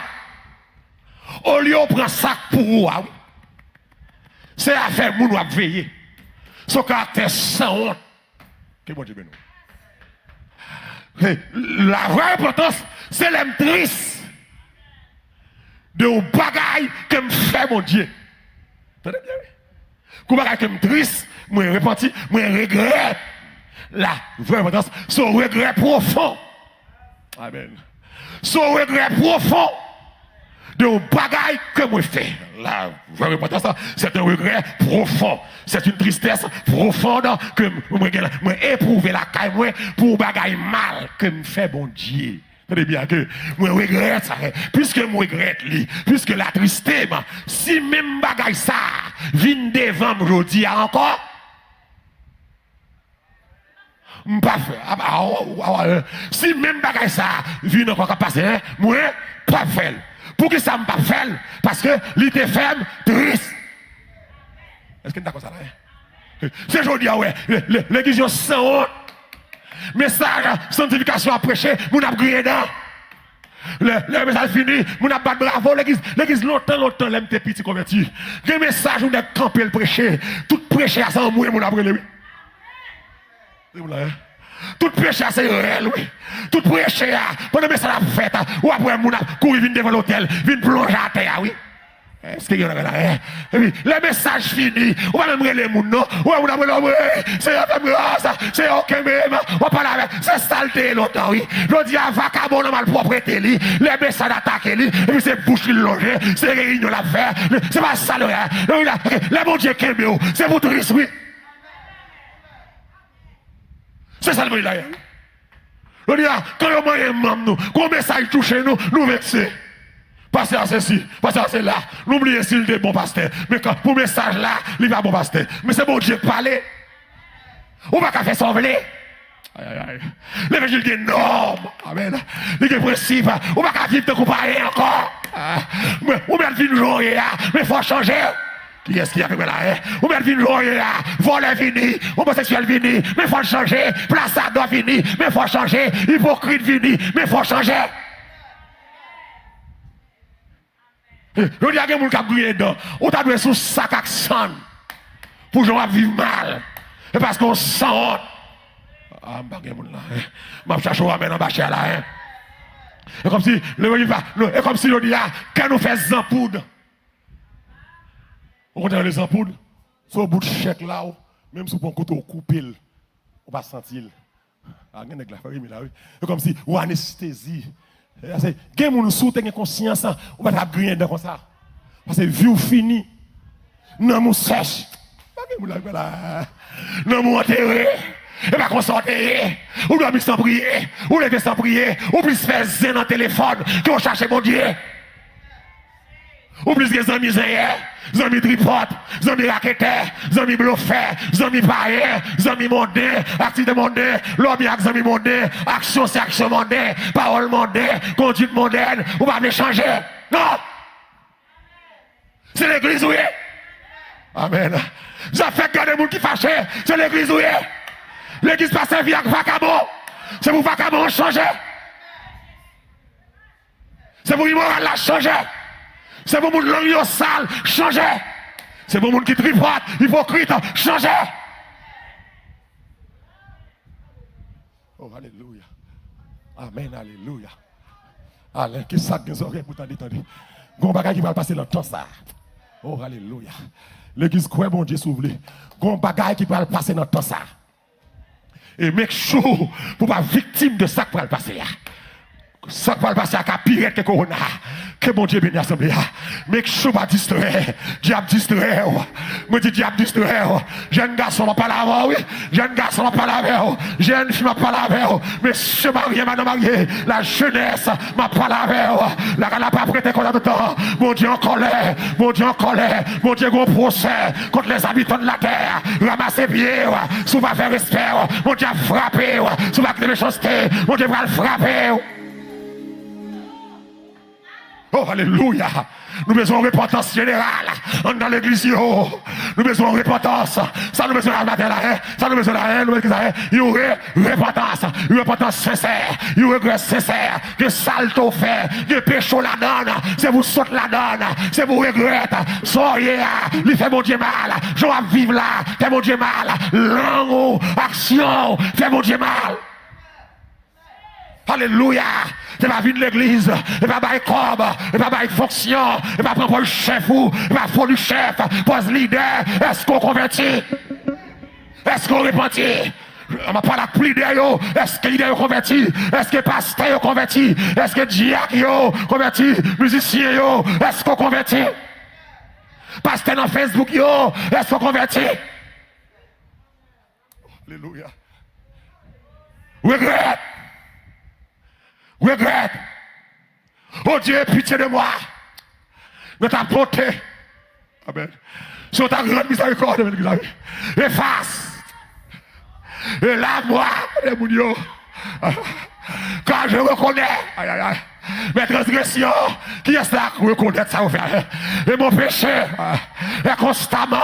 Au lieu de prendre sac pour vous, c'est affaire moun n'a veillé. Son caractère sans honte. Que bon Dieu bénisse. La vraie importance, c'est l'homme triste de un bagaille que me fait mon Dieu. Entendez bien? Quand bagaille que me triste, moi repenti, moi regrette. La vraie importance, son regret profond. Amen. Son regret profond de un bagaille que moi fais. La vraie importance, c'est un regret profond. C'est une tristesse profonde que moi éprouve la caille moi pour bagaille mal que me fait bon Dieu. Tenez bien que moi regrette ça. Puisque moi regrette lui, puisque la tristesse, si même bagaille ça vient devant aujourd'hui encore, pas faire. Si même bagaille ça vient encore passer, moi pas faire. Pour que ça me pas faire? Parce que l'ité ferme, triste. Est-ce que tu as ça là? C'est aujourd'hui, ouais. L'église sans honte. Message, sanctification à prêcher, mon a grillé dedans. Le message fini, mon a battu bravo. L'église longtemps, l'aime tes petits convertis. Le message, on a campé le prêcher. Tout prêcher à ça, mon a brûlé, oui. Tout prêcher à ça, oui. Tout prêcher à, pendant que ça l'a fait, ou après, mon a couru, vient devant l'hôtel, vient plonger à terre, oui. Est-ce qu'il y en a là? Et puis, le message fini, on va même les gens, non? On va même c'est un grâce, c'est aucun même, on va parler avec, c'est saleté longtemps, oui. Je dis à vacabon, on a mal propreté, les messages attaqués, et puis c'est bouche qui longe, c'est réunion la faire, c'est pas ça le rien. Le bon Dieu qui est mieux, c'est votre risque, oui. C'est ça le bon là. Je dis, quand on m'a nous, quand le message touche nous, nous vexons. Pasteur à ceci, pasteur à cela. N'oubliez s'il est bon pasteur. Mais quand, pour message là, il va bon pasteur. Mais c'est bon Dieu qui parle. On va faire sauver. L'évangile dit non. Amen. Il y a des principes. On va pas vivre de comparer encore. On va vivre jouer là. Mais il faut changer. Qui est-ce qui a fait là? On va vivre jouer là. Voler fini. Homosexuel fini. Mais il faut changer. Plaçador fini. Mais il faut changer. Hypocrite fini. Mais il faut changer. Je dis à quelqu'un qui a brûlé dedans, on t'a donné sous sac à sang pour qu'on vivre mal. Et parce qu'on sent honte. Ah, je ne sais pas là. Je cherche à ramener en bas là. Et comme si, et comme si on dit, quand nous faisons zampoud. On connaît les zampoud. Sur le bout de chèque là, même si on couteau coupé, on va sentir. Ah, il y a des gens là. Et comme si, ou anesthésie. Quand on nous une conscience, on va griller comme ça. Parce que vie ou fini, non, mon sèche. Non, mon enterré. Et pas qu'on s'enterre. Ou doit sans prier. Ou lever sans prier. Ou plus faire zen dans le téléphone. Que on cherche mon Dieu. Ou plus que amis zéyens, amis tripotes, amis raquetteurs, amis bluffeurs, amis païens, amis mondains, activité mondaine, lobby avec amis mondains, action c'est action mondaine, parole mondaine, conduite mondaine, ou pas changer. Non! C'est l'église où est. Amen. Ça fait garder les gens qui fâchent, c'est l'église où est. L'église pas servir avec vacabon. C'est pour vacabon changer. C'est pour l'immoral la changer. C'est pour mon langue sale, changer. C'est pour mon qui tripote, hypocrite, changer. Oh, alléluia. Amen, alléluia. Alain, qui ça que nous aurons pour t'entendre? Gon bagay qui va passer dans le temps ça. Oh, alléluia. L'église quoi, bon Dieu s'ouvre. Gon bagay qui va passer dans le temps ça. Et make sure pour pas victime de ça qui va le passer. Ça qui va le passer à pire que Corona. Que bon Dieu bénisse l'assemblée. Make sure pas distraire. Diable distraire. Moi dis diable distraire. Jeune garçon va pas là oui. Jeune garçon va pas là jeune fille va pas là monsieur marié, madame marié. La jeunesse m'a pas là la gana pas prêté qu'on a de temps. Mon Dieu en colère. Mon Dieu en colère. Mon Dieu gros procès contre les habitants de la terre. Ramasser pieds. Sous va faire respect. Mon Dieu a frappé. Sous va créer méchanceté. Mon Dieu va le frapper. Oh, alléluia. Nous besoin de repentance générale dans l'église. Nous besoin de repentance. Ça nous besoin de matin là. Ça nous besoin de la haine. Il y aurait repentance. Une repentance sincère. Il y aurait regret sincère. Que salto fait. Que péché la donne. C'est vous saute la donne. C'est vous regrettez. Soyez là. Il fait mon Dieu mal. Je vais vivre là. Fait mon Dieu mal. Langue, action. Fait mon Dieu mal. Alléluia. C'est pas venir de l'église, et pas bailler comme, et pas bailler fonction, et pas prendre le chef ou, et pas prendre le chef, pose leader, est-ce qu'on convertit? Est-ce qu'on repentit? On m'a pas la pluie d'ailleurs, est-ce que leader converti? Est-ce que pasteur converti? Est-ce que diacre converti? Musicien est-ce qu'on convertit? Pasteur dans Facebook est-ce qu'on convertit? Alléluia. Regrette. Regrette. Oh Dieu, pitié de moi. De ta bonté. Amen. Sur ta grande miséricorde, efface. Et lave-moi, les mounions. Quand je reconnais mes transgressions, qui est là qui reconnaît ça au fait? Et mon péché est constamment.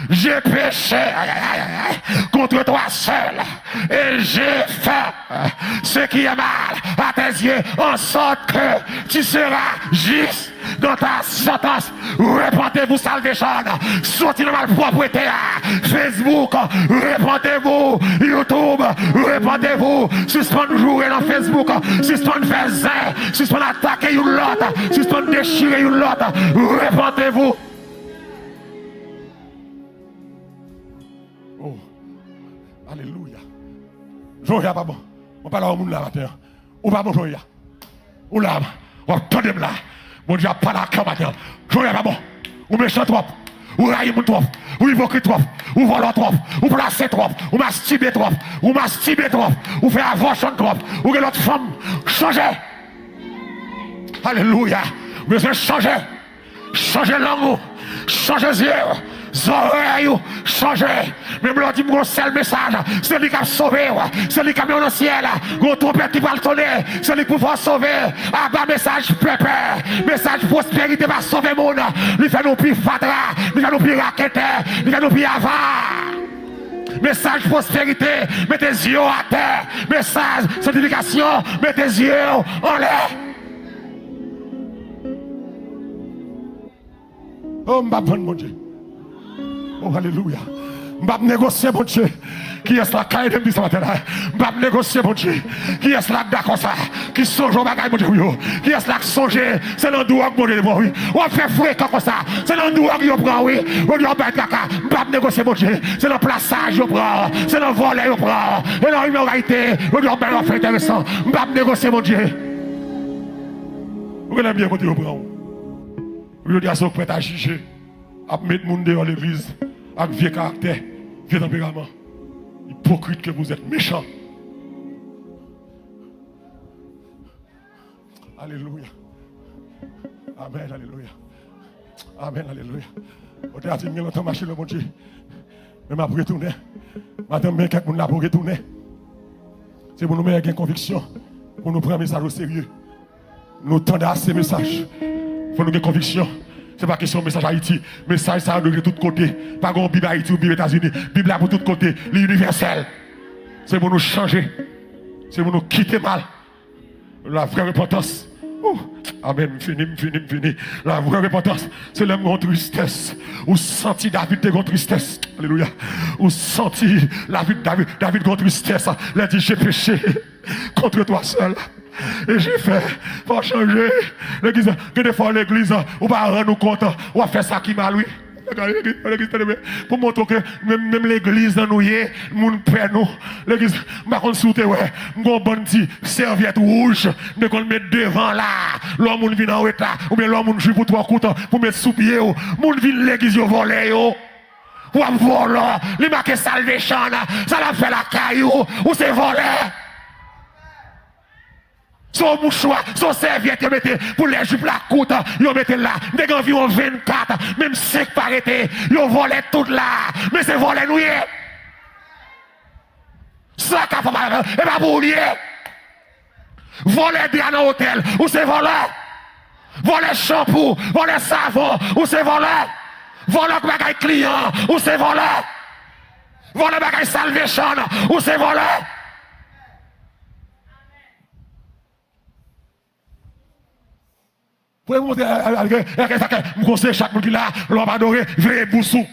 J'ai péché contre toi seul. Et j'ai fait ce qui est mal à tes yeux, en sorte que tu seras juste dans ta sentence. Répentez-vous, salvation. Sortez dans ma propriété. Facebook, répentez-vous. YouTube, répentez-vous. Suspendez jouer dans Facebook. Suspendez faire zin. Suspendez attaquer une l'autre. Suspendez déchirer une l'autre. Répentez-vous. Oh, alléluia. Joya, pas bon. On parle au monde là matin. Ou pas bon, Joya. Ou là, on attendez là. Mon Dieu, pas là, comme matin. Joya, pas bon. Ou méchant trop. Ou raillé trop. Ou hypocrite trop. Ou volant trop. Ou placé trop. Ou masturbé trop. Ou masturbé trop. Ou fait avortion trop. Ou que l'autre femme changer. Alléluia. Monsieur changer. Changer langue. Changer yeux. Oreilles, changer. Même l'on dit mon seul message, c'est lui qui a sauvé, c'est lui qui a mis dans le ciel, mon trompette qui va le sonner, c'est lui qui peut sauver. Ah bah message pépère, message prospérité va sauver mon monde. Lui fait nous plus fatra, lui fait nous plus raqueteur, lui fait nous plus avare. Message prospérité, mettez les yeux à terre. Message sanctification, mettez les yeux en l'air. Oh m'a bon mon Dieu. Oh, alléluia. Je vais négocier, mon Dieu. Qui est là, quand il me dit ce matin? Je vais négocier, mon Dieu. Qui est là, d'accord, ça? Qui songe au bagage, mon Dieu? Qui est là, qui songe? C'est l'endroit, mon Dieu, oui. On fait fréquent comme ça. C'est l'endroit qui prend, oui. On dit, on va être caca. Je vais négocier, mon Dieu. C'est le plaçage, on prend. C'est le volet, on prend. Et dans l'immoralité, on dit, on va faire intéressant. Je vais négocier, mon Dieu. Vous connaissez bien, mon Dieu, on prend. Vous dites, à ceux qui prêtent à juger, à mettre le monde dans l'église. Avec vieux caractère, vieux tempérament. Hypocrite que vous êtes, méchant. Alléluia. Amen, alléluia. Amen, alléluia. On t'a dit que longtemps marcher le bon Dieu. Mais m'a retourner. Madame, mais quelqu'un n'a pas retourner. C'est pour nous mettre en conviction. Pour nous prendre un message au sérieux. Nous tendons à ces messages. Il faut nous avoir conviction. Ce n'est pas question de message Haïti. Message ça de tous côtés. Pas de Bible Haïti ou Bible États-Unis. Bible là pour tous côtés. L'universel. C'est pour nous changer. C'est pour nous quitter mal. La vraie repentance. Amen, fini. La vraie repentance, c'est la grande tristesse. Ou senti David de grande tristesse. Alléluia. Ou senti la vie de David grande tristesse. Il a dit, j'ai péché contre toi seul. Et j'ai fait pour changer. L'église, que des fois l'église, on va rendre nous compte, on va faire ça qui m'a lui. Pour montrer que même l'église dans nous, nous père nous. L'église, par contre, si vous avez une bonne serviette rouge, mais qu'on met devant là, l'homme vient en retard, ou bien l'homme joue pour 3 coups pour mettre sous pied, moun vient l'église, vous volez, ou voler, il marque salvation, ça l'a fait la caillou, ou c'est volé. Son mouchoir, son serviette, vous mettez pour les jupes la coûte, vous mettez là, des environ 24, même 5 par été, vous volez tout là, mais c'est volé nous. Ça qu'a fait mal, et pas pour lier. Voler bien dans l'hôtel, ou c'est volé. Voler shampoo, voler savon, ou c'est volé. Voler bagay client, ou c'est volé. Voler bagay salvation, ou c'est volé. Vous pouvez monter avec ça, je conseille chaque monde qui là, l'on va adorer, veillez boussou.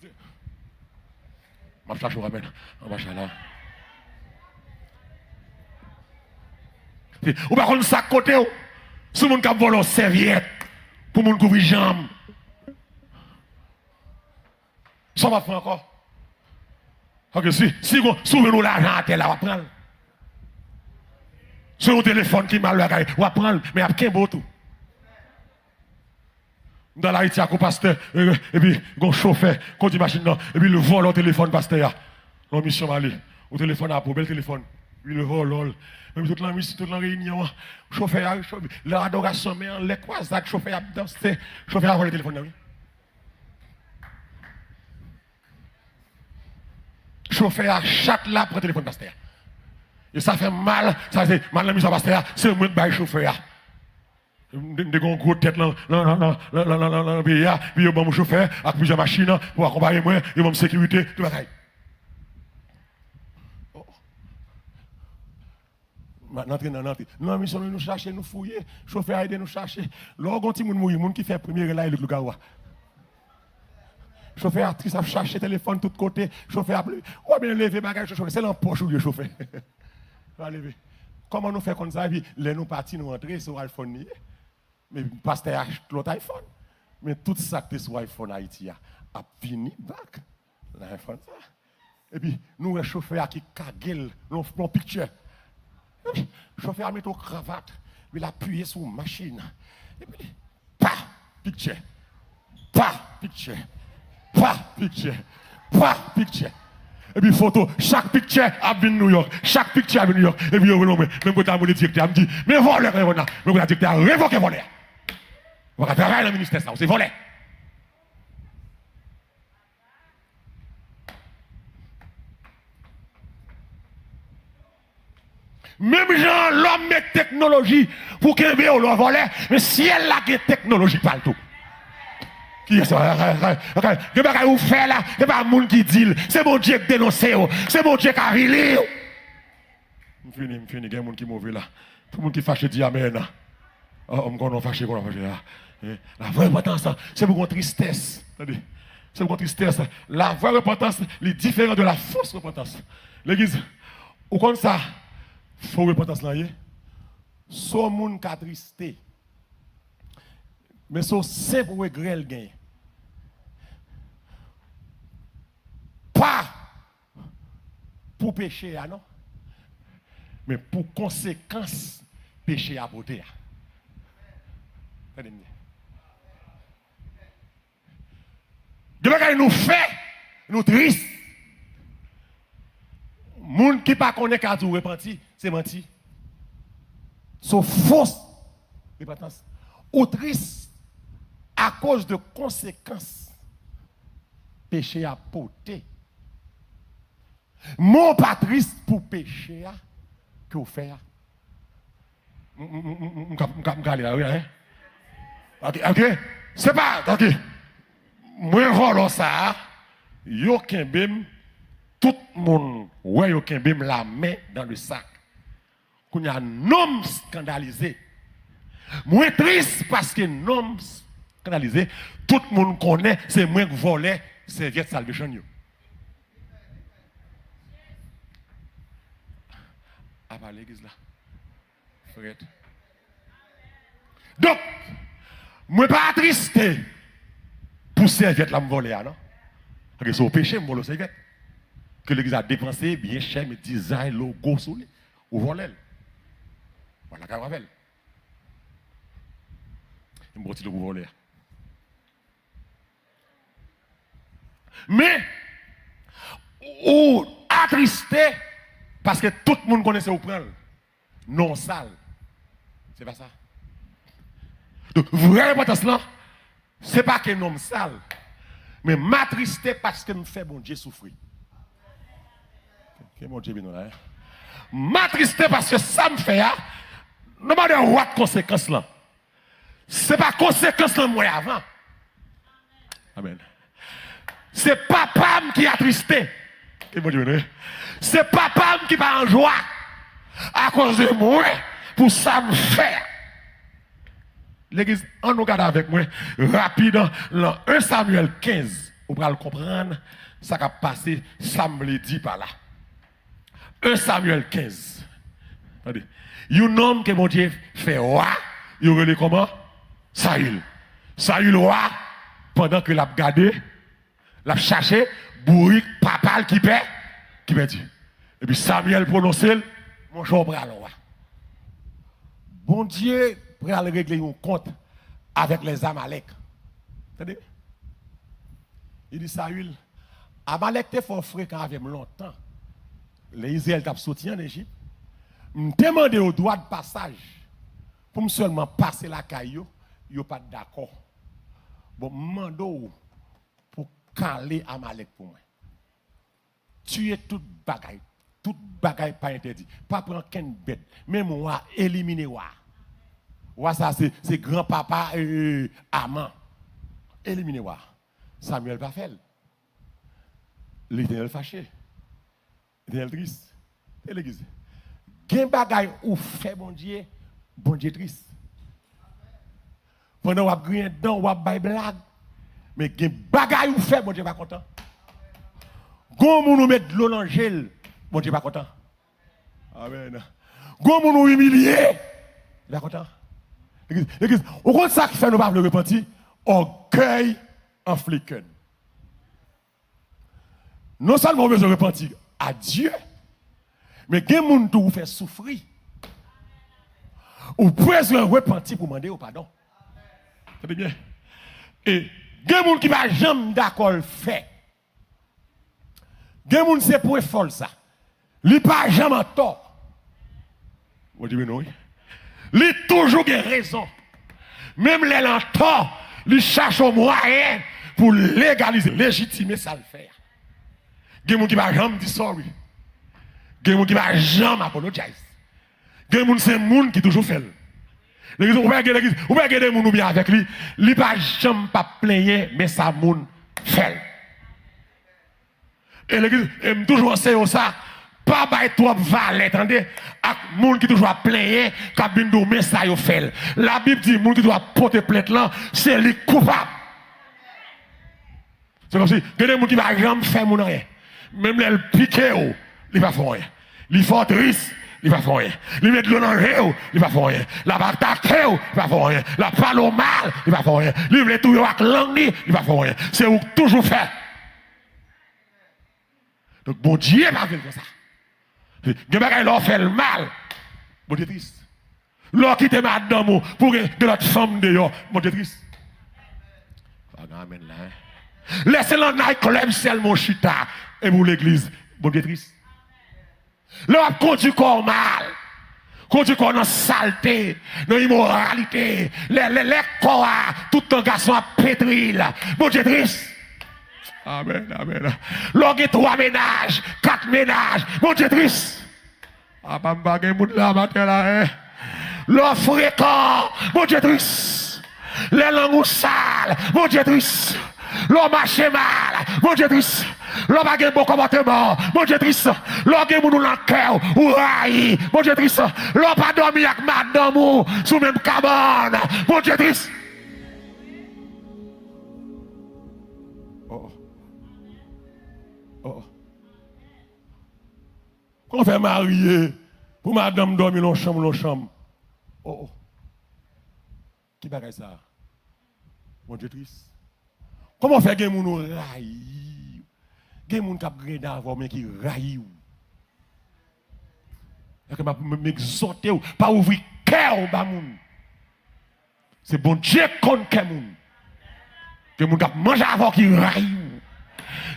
Je vais chercher ramène. On va chercher là. Ou par contre, ça côté, si le monde qui a volé une serviette, pour le monde couvrir les jambes. Ça va faire encore. Ok, si vous souvez-nous l'argent à terre, on va prendre. C'est un téléphone qui m'a le on va prendre, mais après un beau tout. Dans la Haïti, il y a un pasteur, et puis un chauffeur, quand il machine, et puis le vol au téléphone, pasteur. La mission va aller. Au téléphone, à bel téléphone. Puis le vol, lol. Même toute la mission, toute la réunion, chauffeur, l'adoration, mais les croisades, chauffeur a dansé, chauffeur a volé le téléphone. Oui. Chauffeur a chat là pour le téléphone, pasteur. Et ça fait mal, ça fait mal la mise en pasteur, c'est le moins de chauffeur. Des gros têtes dans le pays, puis il y a mon chauffeur avec plusieurs machines pour accompagner moi, il y a mon sécurité, tout le monde. Maintenant, nous mission nous chercher, nous fouiller, chauffeur aider nous chercher. Lorsqu'on dit moun moun qui fait premier là, il le gawa. Chauffeur actrice a cherché téléphone tout côté, chauffeur a plus. Ou bien lever bagage chauffeur, c'est l'empoche ou le chauffeur. Comment nous faisons comme ça, puis les nous partis nous entrer sur iPhone, mais pasteur achète l'autre iPhone. Mais tout ça qui est sur iPhone Haïti a fini back l'iPhone ça. Et puis nous le chauffeur qui kagel, nous picture. Le chauffeur met au cravate, il appuie sur la machine. Et puis picture. Et puis photo, chaque picture a vu New York, chaque picture a vu New York. Et puis même quand mon directeur me dit, mais voleur, même quand le directeur a révoqué voleur. On va travailler dans le ministère, ça, c'est volé. Même gens, l'homme met technologie pour qu'il y ait un volet, mais si elle a des technologies, pas le tout. Qui est ça? Que bagay ou fait là, c'est pas moun qui dit, c'est mon Dieu qui dénonce, c'est mon Dieu qui a vilé. Fini, il y a des gens qui sont mauvais là. Tout le monde qui fâche dit amen. On va fâcher, on va fâcher. La vraie repentance, c'est pour une tristesse. C'est pour une tristesse. La vraie repentance est différente de la fausse repentance. L'église, ou comme ça, fausse repentance là, son monde qui a tristé. Mais son simple regret le gagne. Pas pour pécher, non? Mais pour conséquence, péché à beauté. De ce nous fait, nous triste. Moun qui pas connaît qu'à tout repenti, c'est menti. sont fausses repentance. Ou triste à cause de conséquences péché a porté. Mon pas triste pour péché que vous faites. Ok. C'est pas. Ok. Moi, voilà ça. Yo kembem, tout le monde, ouais, yo kembem la main dans le sac. Qu'on y a un homme scandalisé. Moi triste parce que un homme scandalisé, tout le monde connaît, c'est moi qui volais serviette salvation. À part l'église là. Frère. Donc, moi pas triste pour serviette là me voler, non? Parce que c'est au péché, me voler serviette. Que l'église a dépensé bien cher, mais design, logo, sous lui, ou voler. Voilà, qu'à rappelle. Il me retire le voler. Mais, ou attristé, parce que tout le monde connaissait au prendre. Non sale. C'est pas ça. Donc, vraie importance là, c'est pas que non sale, mais m'attristé parce que nous fait bon Dieu souffrir. Que mon Dieu bien là. M'attristé parce que ça me fait, non pas de what conséquence là. C'est pas conséquence là moi avant. Amen. C'est papa qui a attristé. Que mon Dieu bien. C'est papa qui va en joie à cause de moi pour ça me faire. L'église, on nous regarde avec moi rapide dans 1 Samuel 15. On va le comprendre, ça va passer samedi par là. 1 Samuel 15. Attendez. Un homme que mon Dieu fait roi, il relève comment? Saül. Saül roi, pendant que l'a gardé, l'a cherché, bourrique, papa qui paie Dieu. Et puis Samuel prononce, mon jour bras roi. Bon Dieu, pour aller régler un compte avec les Amalek. Entendez? Il dit Saül, Amalek était fort fréquent avec longtemps. Les Israéliens t'ont sorti en Égypte. Me demander au droit de passage pour me seulement passer la caillou, yo pas d'accord. Bon, mando pour caler Amalek pour moi. Tuer toute bagaille pas interdit. Pas prendre qu'une bête, même moi éliminer moi. Ouais, ça c'est grand-papa amant. Éliminer moi. Samuel pas fait. L'Éternel fâché. L'Éternel triste. Et l'église. Gen bagay ou fait bon Dieu triste. Pendant ou ap grien dan ou ap bay blague. Mais gen bagay ou fait bon Dieu pas content. Gon moun ou met de l'eau dans gel, bon Dieu pas content. Amen. Gon moun ou humilié, il pas content. L'église, au compte ça qui fait nous pas le repentir, orgueil infliqué. Non seulement on veut repentir à Dieu, mais gen moun tout vous fait souffrir. Ou besoin repentir pour demander au pardon. C'est bien. Et gen moun qui va jamais d'accord fait. Gen moun c'est pour folle ça. Li pas jamais tort. Vous dites non. Li toujours gen raison. Même les tort, li cherche un moyen pour légaliser, légitimer ça le faire. Gen moun qui va jamais dire sorry. Gen moun qui va jamais apologize. Gen moun c'est moun qui toujours fait. L'église ou pas des moun ou bien avec lui, li pas jamais pas plaigner mais ça moun fait. Et l'église aime toujours enseigner ça. Pas bailler trop valet, attendez, avec moun qui toujours plaigner, qui bin dou mais ça yo fait. La Bible dit moun qui doit porter plainte là, c'est lui coupable. C'est comme si des moun qui va jamais faire moun rien. Même les piquer ou, il va faire rien. Il faut triste, il va faire rien. Il met de l'eau dans le réel, il va faire rien. La bataille, il va faire rien. La parole au mal, il va faire rien. Il veut tout avec langue, il va faire rien. C'est où toujours faire. Donc, bon Dieu va faire comme ça. Il y a des gens qui fait le mal. Bon Dieu triste. L'on quitte madame pour que notre femme dehors. Bon Dieu triste. Amen là. Laissez-le dans club seulement chita. Et pour l'église. Bon Dieu triste. L'on a conduit corps mal. Conduit qu'on a saleté, dans l'immoralité, les corps, tout un garçon à pétril. Bon Dieu triste. Amen, amen. L'orgue 3 ménages, 4 ménages. Bon Dieu triste. Ah, pas m'baguer moun là, matin là, hein. L'or fréquent, bon Dieu triste. Les langues sales, bon Dieu triste. L'homme marche mal, mon Dieu triste. L'homme a un bon comportement, mon Dieu triste. L'homme a un dans le cœur, ou raï, mon Dieu triste. L'homme pas dormi avec madame ou sous même cabane, mon Dieu triste. Oh. Oh. Qu'on fait marier pour madame dormir dans la chambre, Oh. Qui bagaille ça? Mon Dieu triste. Comment faire que les gens raillent? Les gens qui ont gagné d'avant, mais qui raillent. Je vais m'exhorter, pas ouvrir le cœur aux gens. C'est bon Dieu contre les gens. Les gens qui mangent avant qui raillent.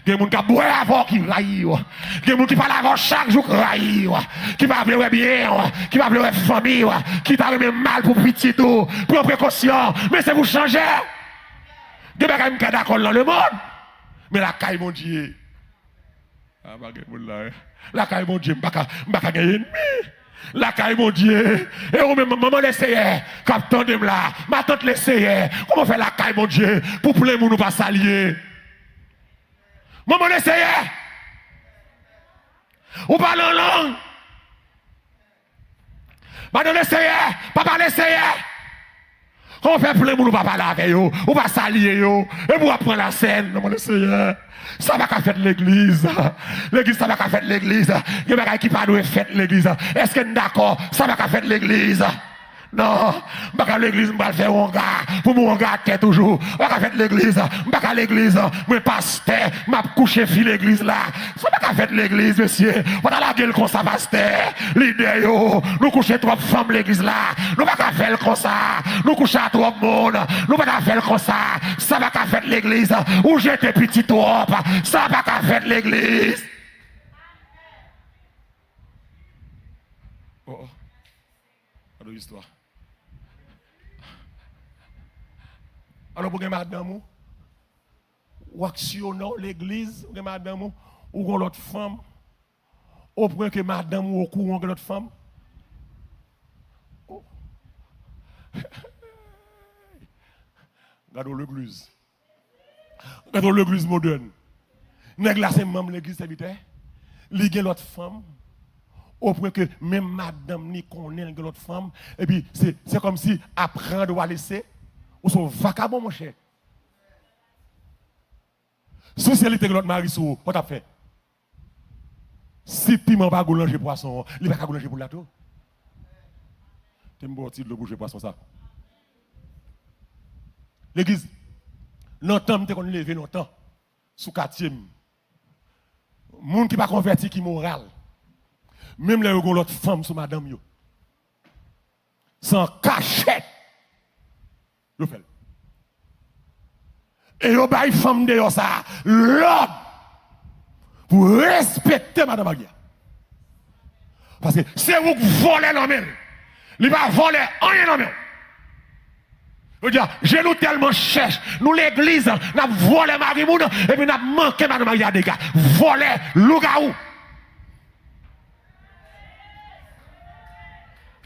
Les gens qui boivent avant qui raillent. Les gens qui parlent avant chaque jour qui raillent. Qui va pleurer bien, qui va pleurer famille, qui t'a remis mal pour petit tout, pour précaution. Mais c'est vous changer. Des bagages qui sont d'accord dans le monde. Mais la caille, mon Dieu. Ah, la caille, mon Dieu, je ne vais pas gagner ennemi. La caille, mon Dieu. Et ou même maman l'essayait. Captain de là. Ma tante l'essayait. Comment faire la caille, mon Dieu, pour plein de monde pas s'allier? Maman l'essayait. Ou parle en langue. Madame l'essayait. Papa l'essayait. On fait plein de monde pas parler avec eux, on va s'allier eux, et pour prendre la scène, non, Seigneur. Ça va qu'à faire l'église. L'église, ça va qu'à faire l'église. Il y a des qui pas doivent faire l'église. Est-ce que nous d'accord? Ça va qu'à faire l'église. Non, je vais à l'église, je vais faire un gars. Pour mon gars, tête toujours. Je vais faire l'église. Je vais à l'église. Je pasteur, je vais coucher fille l'église là. Ça va faire l'église, monsieur. On a la gueule comme ça, pasteur. L'idée, nous coucher trop de femmes l'église là. Nous ne pouvons pas faire comme ça. Nous coucher à trop de monde. Nous ne pouvons pas faire comme ça. Ça va faire l'église. Ou j'étais petit trop. Ça va faire l'église. Oh, alors histoire. Alors, pour que madame, ou actionner l'église, pour que madame, ou l'autre femme, au point que madame ou au courant de l'autre femme. Oh. Regardons l'église. Regardons l'église moderne. Nèg là, c'est même l'église serviteur. Il y a l'autre femme. Au point que même madame ni connaît l'autre femme. Et puis, c'est comme si apprendre à laisser. Ou sont vagabonds, mon cher. Socialité de l'autre mari, qu'est-ce que tu as fait? Si tu ne pas goulanger poisson, il ne va pas goulanger pour la tour. Tu me dis de bouger poisson, ça. L'église, longtemps, tu as levé longtemps, sous quartier. Les gens qui ne sont pas convertis, qui sont moral. Même les l'autre femme sous madame, yo. Sans cachette. Yo fait. Et yo bay femme de yo ça, l'ordre pour respecter madame Aguia. Parce que c'est vous qui volez l'homme. Il va voler rien l'homme. Je veux dire, je nous tellement cherche, nous l'église, nous avons volé Marie-Moun, et puis nous avons manqué madame Aguia des gars. Voler, loup-garou.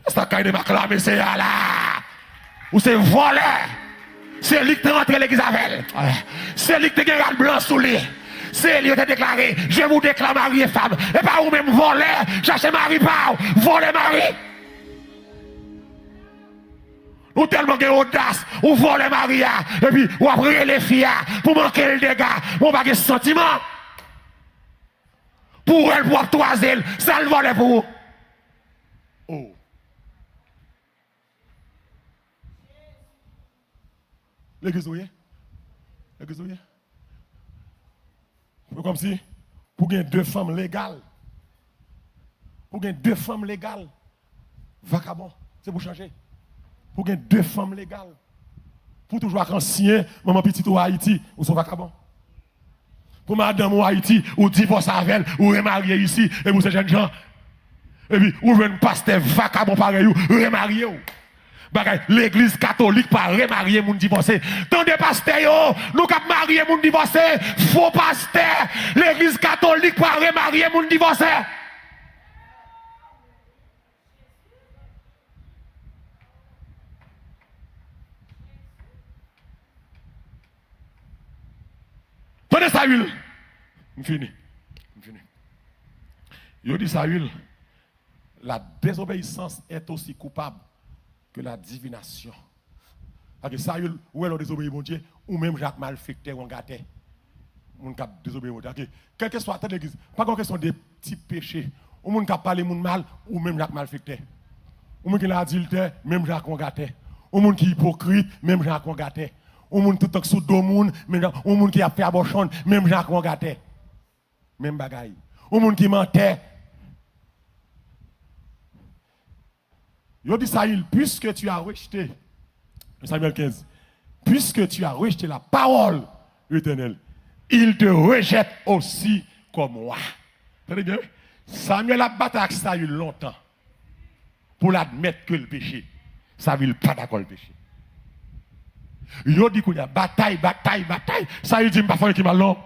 C'est un cas de m'acclamer, c'est là. Ou c'est volé. C'est lui qui est rentré l'église avec elle. C'est lui qui a gagné le blanc sous lui. C'est lui qui a déclaré, je vous déclare mari et femme. Et pas vous même voler, chercher mari pas, voler mari. Ou tellement de audace, ou voler mari, et puis ou après les filles, pour manquer le dégât, on va avoir sentiment. Pour elle, pour toiser, ça le vole pour vous. Oh. L'église, oui. L'église, oui. Comme si, pour gagner 2 femmes légales, pour gagner 2 femmes légales, vagabond, c'est pour changer. Pour gagner 2 femmes légales, pour toujours être ancien, maman petite ou Haïti, ou son vagabond. Pour madame ou Haïti, ou divorce avec elle, ou remarier ici, et vous ces jeunes gens. Et puis, ou un pasteur vacabon pareil, ou remarié. L'église catholique pas remarier moun divorcé. Tant de pasteurs, nous cap marier moun divorcé. Faux pasteur. L'église catholique pas remarier moun divorcé. Tenez Saül. Fini. Yo dit Saül, la désobéissance est aussi coupable que la divination. Parce que Saül, ou elle a désobéi mon Dieu, ou même Jacques malfecté ou gâté. Mon cap désobéi mon Dieu. Quel que soit l'église, pas qu'une question de petits péchés. Ou mon cap parler mon mal, ou même Jacques malfecté. Ou mon qui l'a adultère, même Jacques gâté. Ou mon qui est hypocrite, même Jacques gâté. Ou mon tout sous deux moun, ou mon qui a fait abortion, même Jacques gâté. Même bagaille. Ou mon qui mentait. Il dit Saül, puisque tu as rejeté, Samuel 15, puisque tu as rejeté la parole éternelle, il te rejette aussi comme moi. Très bien. Samuel a battu avec Saül longtemps pour l'admettre que le péché. Saül pas d'accord le péché. Il dit qu'il y a bataille. Saül dit, je ne vais pas faire qui mal, non.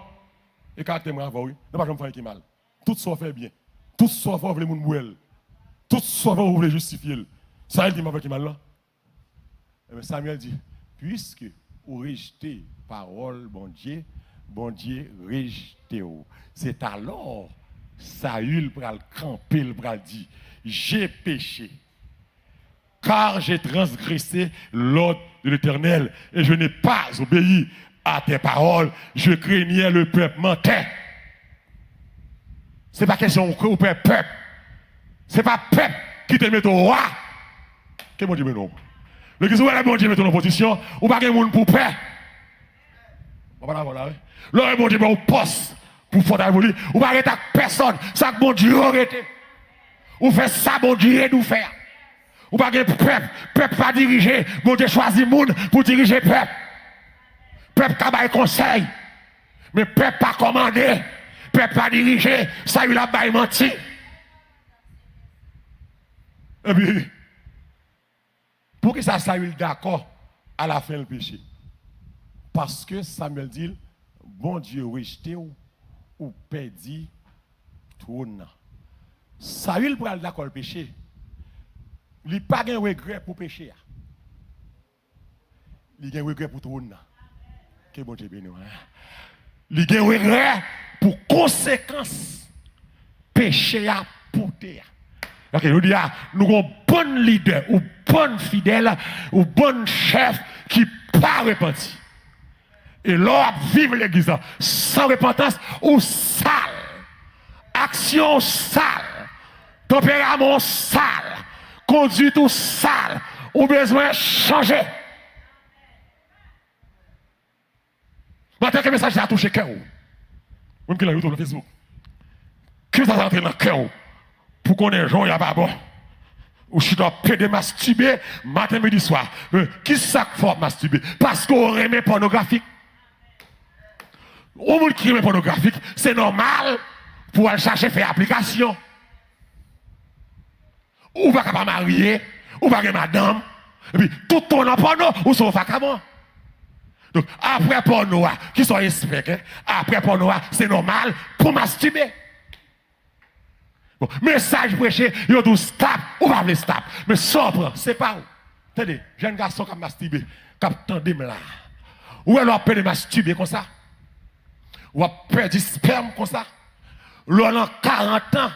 Et quand tu m'as oui, je ne vais pas faire qui mal. Tout ça fait bien. Tout ça fait ouvrir mon bouel. Tout ça fait ouvrir justifier. Saül dit, je ne vais pas faire qui mal, non. Et Samuel dit, puisque vous rejetez parole, bon Dieu rejetez. C'est alors Saül pral camper, il pral dit, j'ai péché, car j'ai transgressé l'ordre de l'Éternel et je n'ai pas obéi à tes paroles. Je craignais le peuple mentait. Ce n'est pas question au peuple. Ce n'est pas peuple qui te met au roi. Que mon Dieu me nomme. Le qui est bon Dieu met en position, ou pas de monde pour paix. On va là, oui. Le bon Dieu met au poste pour faire évoluer. Ou pas de personne, ça que bon Dieu aurait été. Ou fait ça, bon Dieu nous faire. Ou pas de peuple pas diriger, bon Dieu choisit monde pour diriger peuple. Peuple qui a conseil, mais peuple pas commandé, peuple pas dirigé, ça il a pas menti. Et puis, pour que ça Saül d'accord à la fin le péché? Parce que Samuel dit, bon Dieu rejeté ou perdu trône. Saül pour aller d'accord le péché. Il n'a pas de regret pour pécher. Il a un regret pour trône. Que bon Dieu béni. Il a un regret pour conséquence péché à porter. Donc, nous disons, nous avons un bon leader, ou bon fidèle, ou bon chef qui pas repenti. Et là, vive l'église sans repentance ou sale. Action sale. Tempérament sale. Conduite ou sale. Ou besoin de changer. Maintenant que le message a touché le cœur. Même qui l'a eu sur Facebook. Que ça a entré dans le cœur. Pour qu'on ait un jour, il n'y a pas bon. Ou je dois péder masturber matin, midi, soir. Qui ça faut masturber? Parce qu'on remet pornographique. Au monde qui remet pornographique, c'est normal pour aller chercher faire application. Ou pas marier, ou pas madame. Et puis tout ton en porno, ou son vacabon. Donc après porno, qui sont experts, après porno, c'est normal pour masturber. Bon, message prêché, il dit stop, ou pas le stop. Mais sobre, c'est pas où. Attendez, jeune garçon qui a masturbé, qui a tendu là. Ou alors peut masturber comme ça. Ou a perdu sperme comme ça. Ou a 40 ans.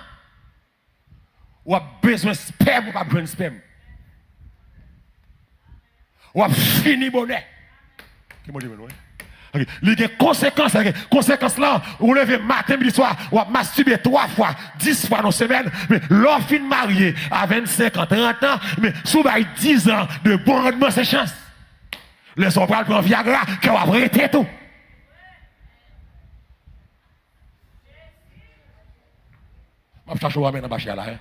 Ou a besoin de sperme ou pas besoin de sperme. Ou a fini bonnet. Il y a des conséquences. Conséquences là, vous levez matin, midi, soir, ou masturber 3 fois, 10 fois dans la semaine, mais l'offre fin marié à 25 ans, 30 ans, mais sous 10 ans de bon rendement, c'est chance. Les hommes prennent Viagra, qui ont arrêté tout. Je cherche à mettre dans la là.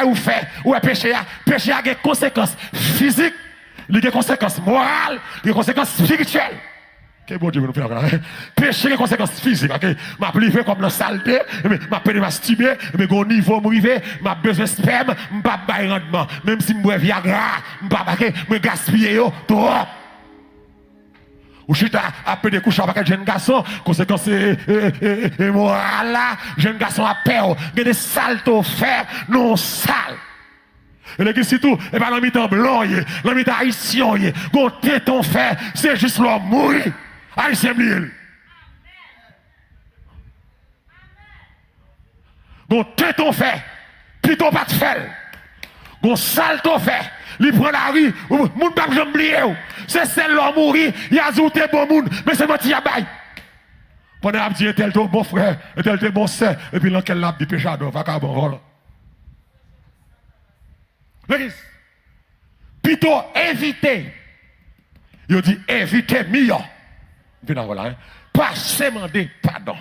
Vous faites, ou péché a des conséquences physiques. Il y a des conséquences morales, des conséquences spirituelles. Que bon Dieu nous fait là. Péché les conséquences physiques, OK? M'a privé comme la saleté, m'a pété masturbé, mais au niveau m'rivé, m'a besoin de sperme, m'pas bail rendement. Même si m'bois Viagra, m'pas baquer, me gaspiller yo trop. Ou chita après des couches avec un jeune garçon, conséquence morale là, jeune garçon a peur, il y a des saltos faire non sales. Et l'église c'est tout, et pas dans mi-temps blanc, dans mi-temps haïtien, quand téton fait, c'est juste l'homme mourir. Haïtien blié. Quand téton fait, plutôt pas de fait. Quand salto fait, il prend la rue, moun pas jamais oublier. C'est celle l'homme mourir, il a ajouté bon monde, mais c'est menti à bail. Pendant que dit tel ton bon frère, tel ton bon sœur, et puis dans quel lab du péchador, vagabond, voilà. L'église, plutôt éviter. Il dit éviter mieux. Voilà, pas se demander pardon.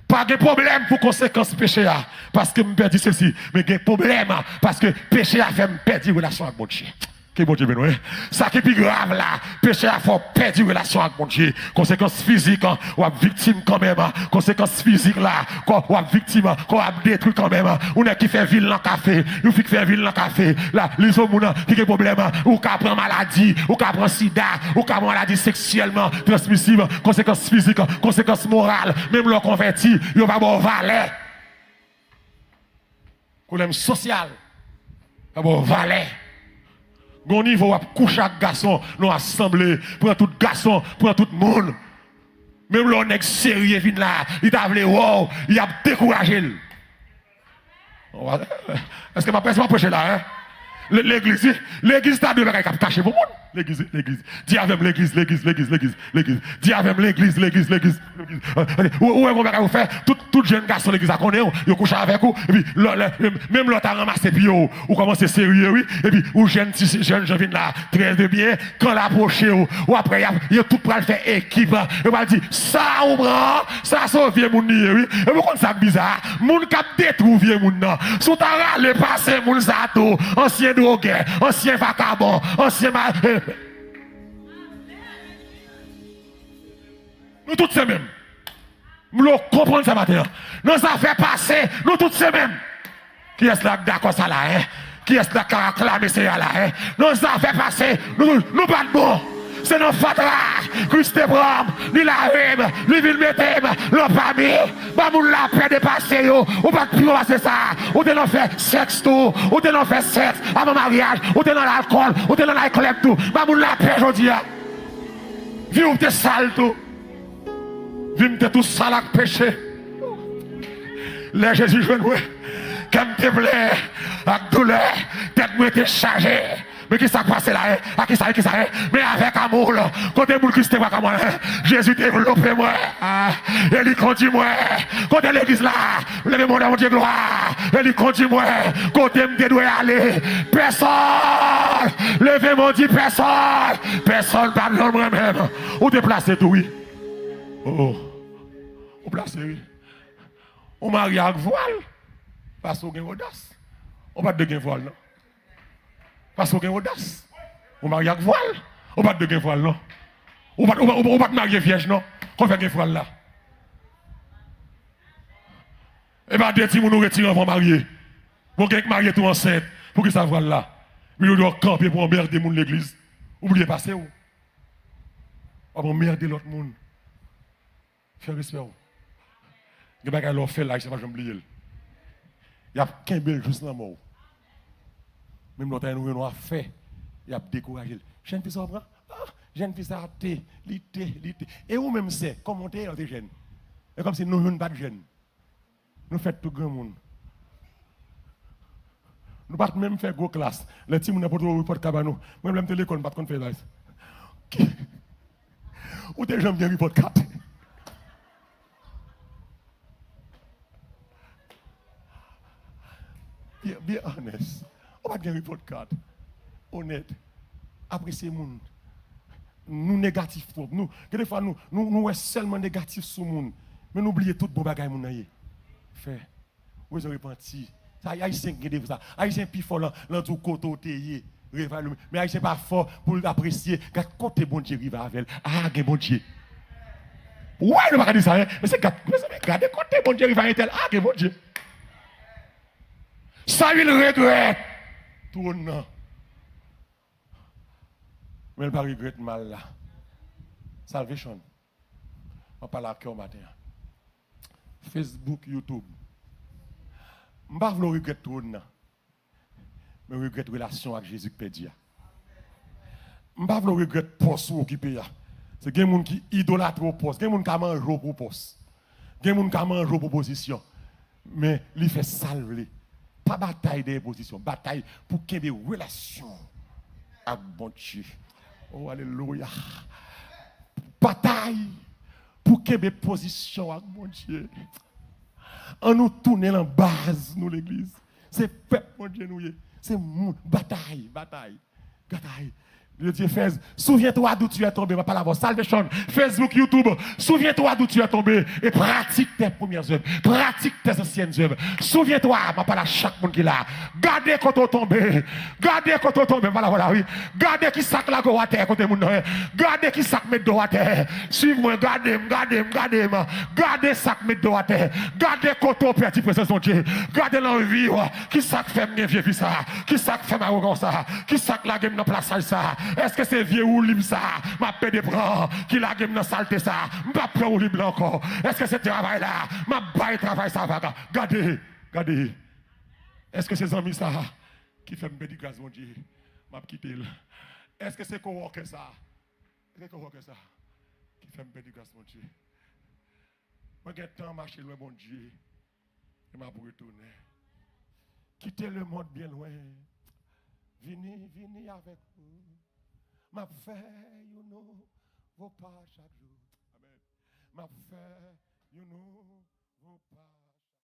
Pas de problème pour conséquence péché parce que me perdu ceci, mais de problème parce que péché a fait me perdre relation avec mon Dieu. Que bon Dieu bénisse. Ça qui est plus grave là, péché a fait perdre relation avec mon Dieu. Conséquence physique, ou à victime quand même. Conséquence physique là, ou à victime, ou à détruit quand même. On a qui fait ville dans le café, ou qui fait ville dans le café. Là, les hommes qui ont problème, ou qui prend maladie, ou qui prend sida, ou qui prend maladie sexuellement transmissible. Conséquence physique, conséquence morale, même le converti, il va avoir valet. Problème social, il va avoir valet. Au niveau où coucher avec garçon, nous assemblés, pour tout garçon, pour tout le monde. Même l'on est sérieux, vient là, il a voulu, wow, il a découragé. Est-ce que ma personne m'a prêché là, hein? L'église t'a deux bagages qui caché pour le monde. L'église. Dis avec l'église. Dis avec l'église. Où est mon bagage vous fait? Tout jeune garçon l'église a connaît, il couche avec vous, et puis même l'autre a ramassé, puis ou commence sérieux, oui, et puis ou jeune viens là, très de bien, quand l'approcher, ou après, il y a tout pour le faire équipe, il va dire, ça on prend, ça sauve vieux moun, oui, et vous comprenez ça bizarre, moun cap détruit vieux moun, non, sous ta râle, passé moun zato, ancien drogué, ancien vagabond, ancien nous tous ces mêmes. Nous comprenons ça matin. Nous ça fait passer, nous tous ces mêmes. Qui est-ce là d'accord ça là, hein? Qui est-ce là qui a acclamé ça là, hein? Nous ça fait passer, nous pas de bon. C'est nos fatra, Christ Bram, ni la rime, ni ville metem, l'on pas mis, bah moun la paix de passer yo, ou pas de plus passer ça, ou te l'on fait sexe tout, ou te l'on fait sexe avant mariage, ou te l'on l'alcool, ou te l'on l'alcool tout, bah moun la paix aujourd'hui. Vie ou te sale tout, vie ou te tout sale avec péché. Les Jésus je veux, comme te plaît, avec douleur, tête moi te chargée. Mais qui s'est passé là, à qui ça, mais avec amour, côté moule Christ va comme Jésus développe moi, et il conduit moi, côté l'église là, levez mon Dieu gloire, et il conduit moi, côté me doit aller, personne, levez mon Dieu, personne, pas de moi-même, ou déplacer tout, oui, ou placer, oui, on marie avec voile, parce qu'on a une audace, on va de voile, non? Parce qu'on a une audace. On marie avec voile. On va de voile, non? On va marier vierge, non? On fait un voile là. Et bien, des petits nous retirons avant marier. Pour quelqu'un marier tout enceinte, pour que ça voile là. Mais nous devons camper pour emmerder les gens de l'église. Oubliez passer où? On va emmerder l'autre monde. Faire respect où? Il y a des gens qui fait là, je ne vais pas oublier. Il y a qu'un bel juste dans la mort. Même l'autre nous a fait, il a découragé. Jeune fils ça prend, jeune fils ça l'été. Et où même c'est, comment t'es des jeunes. Et comme si nous ne pas de jeunes. Nous faisons tout grand monde. Nous ne pas même faire gros classe. Les petits nous pas trop report cabano. Même l'aime l'école pas qu'on fait là. Ou des gens bien report 4. Bien honnête. On va gagner report card. Honnête. Apprécier les gens. Nous négatifs trop. Nous, des fois, nous sommes seulement négatifs sur le monde. Mais nous oublions tout bon bagage. Fait. Où est-ce repenti? Ça, Haïtien qui dit ça. Haïtien plus fort dans tout côté. Mais Haïtien pas fort pour apprécier. Quand côté bon Dieu arrive avec elle. Ah, bon Dieu. Ouais, il ne va pas dire ça, hein? Mais c'est regardez côté, mon Dieu, il va être ah, que mon Dieu. Ça, il regrette. Tourne. Mais il ne va pas regretter mal là. Salvation. On parle à cœur matin. Facebook, YouTube. Je ne vais pas regretter tourne. Mais regrette relation avec Jésus qui dit. Je ne vais pas regretter poste ou occupé. C'est des gens qui idolâtrent au poste. Des gens qui mangent pour poste. Des gens qui mangent pour position. Mais il fait salver. Pas bataille des positions. Bataille pour qu'il y ait des relations avec bon Dieu. Oh, alléluia. Bataille pour qu'il y ait des positions avec mon Dieu. On nous tourne en base, nous l'église. C'est peuple, mon Dieu, nous. C'est bataille, bataille, bataille. Le Dieu fait, souviens-toi d'où tu es tombé, ma parole, salvation, Facebook, YouTube, souviens-toi d'où tu es tombé et pratique tes premières œuvres, pratique tes anciennes œuvres. Souviens-toi, ma parole, à chaque monde qui est là. Gardez quand on tombe, gardez quand on tombe, voilà, oui. Gardez qui sac la go à terre, côté mon gardez qui sac met dos à terre. Suivez-moi, gardez, sac met dos à terre. Gardez quand on perd, présence de Dieu. Gardez l'envie, qui sac fait mes vieux ça, qui sac fait ma arrogance ça, qui sac la game dans place ça. Est-ce que c'est vieux ou libre ça? Ma paix de bras, qui la game dans saleté ça? Ma paix ou libre encore? Est-ce que c'est travail là? Ma baille travail ça va? Gardez, gardez. Est-ce que c'est amis ça? Qui fait me bédir grâce mon Dieu? M'a quitté. Est-ce que c'est coworker ça? Est-ce que c'est coworker ça? Qui fait me bédir grâce mon Dieu? Moi j'ai temps marcher loin mon Dieu. Et m'a retourner. Quitter le monde bien loin. Venez avec vous. Ma fait, you know, vos pas chaque jour. Amen. Ma fait, you know.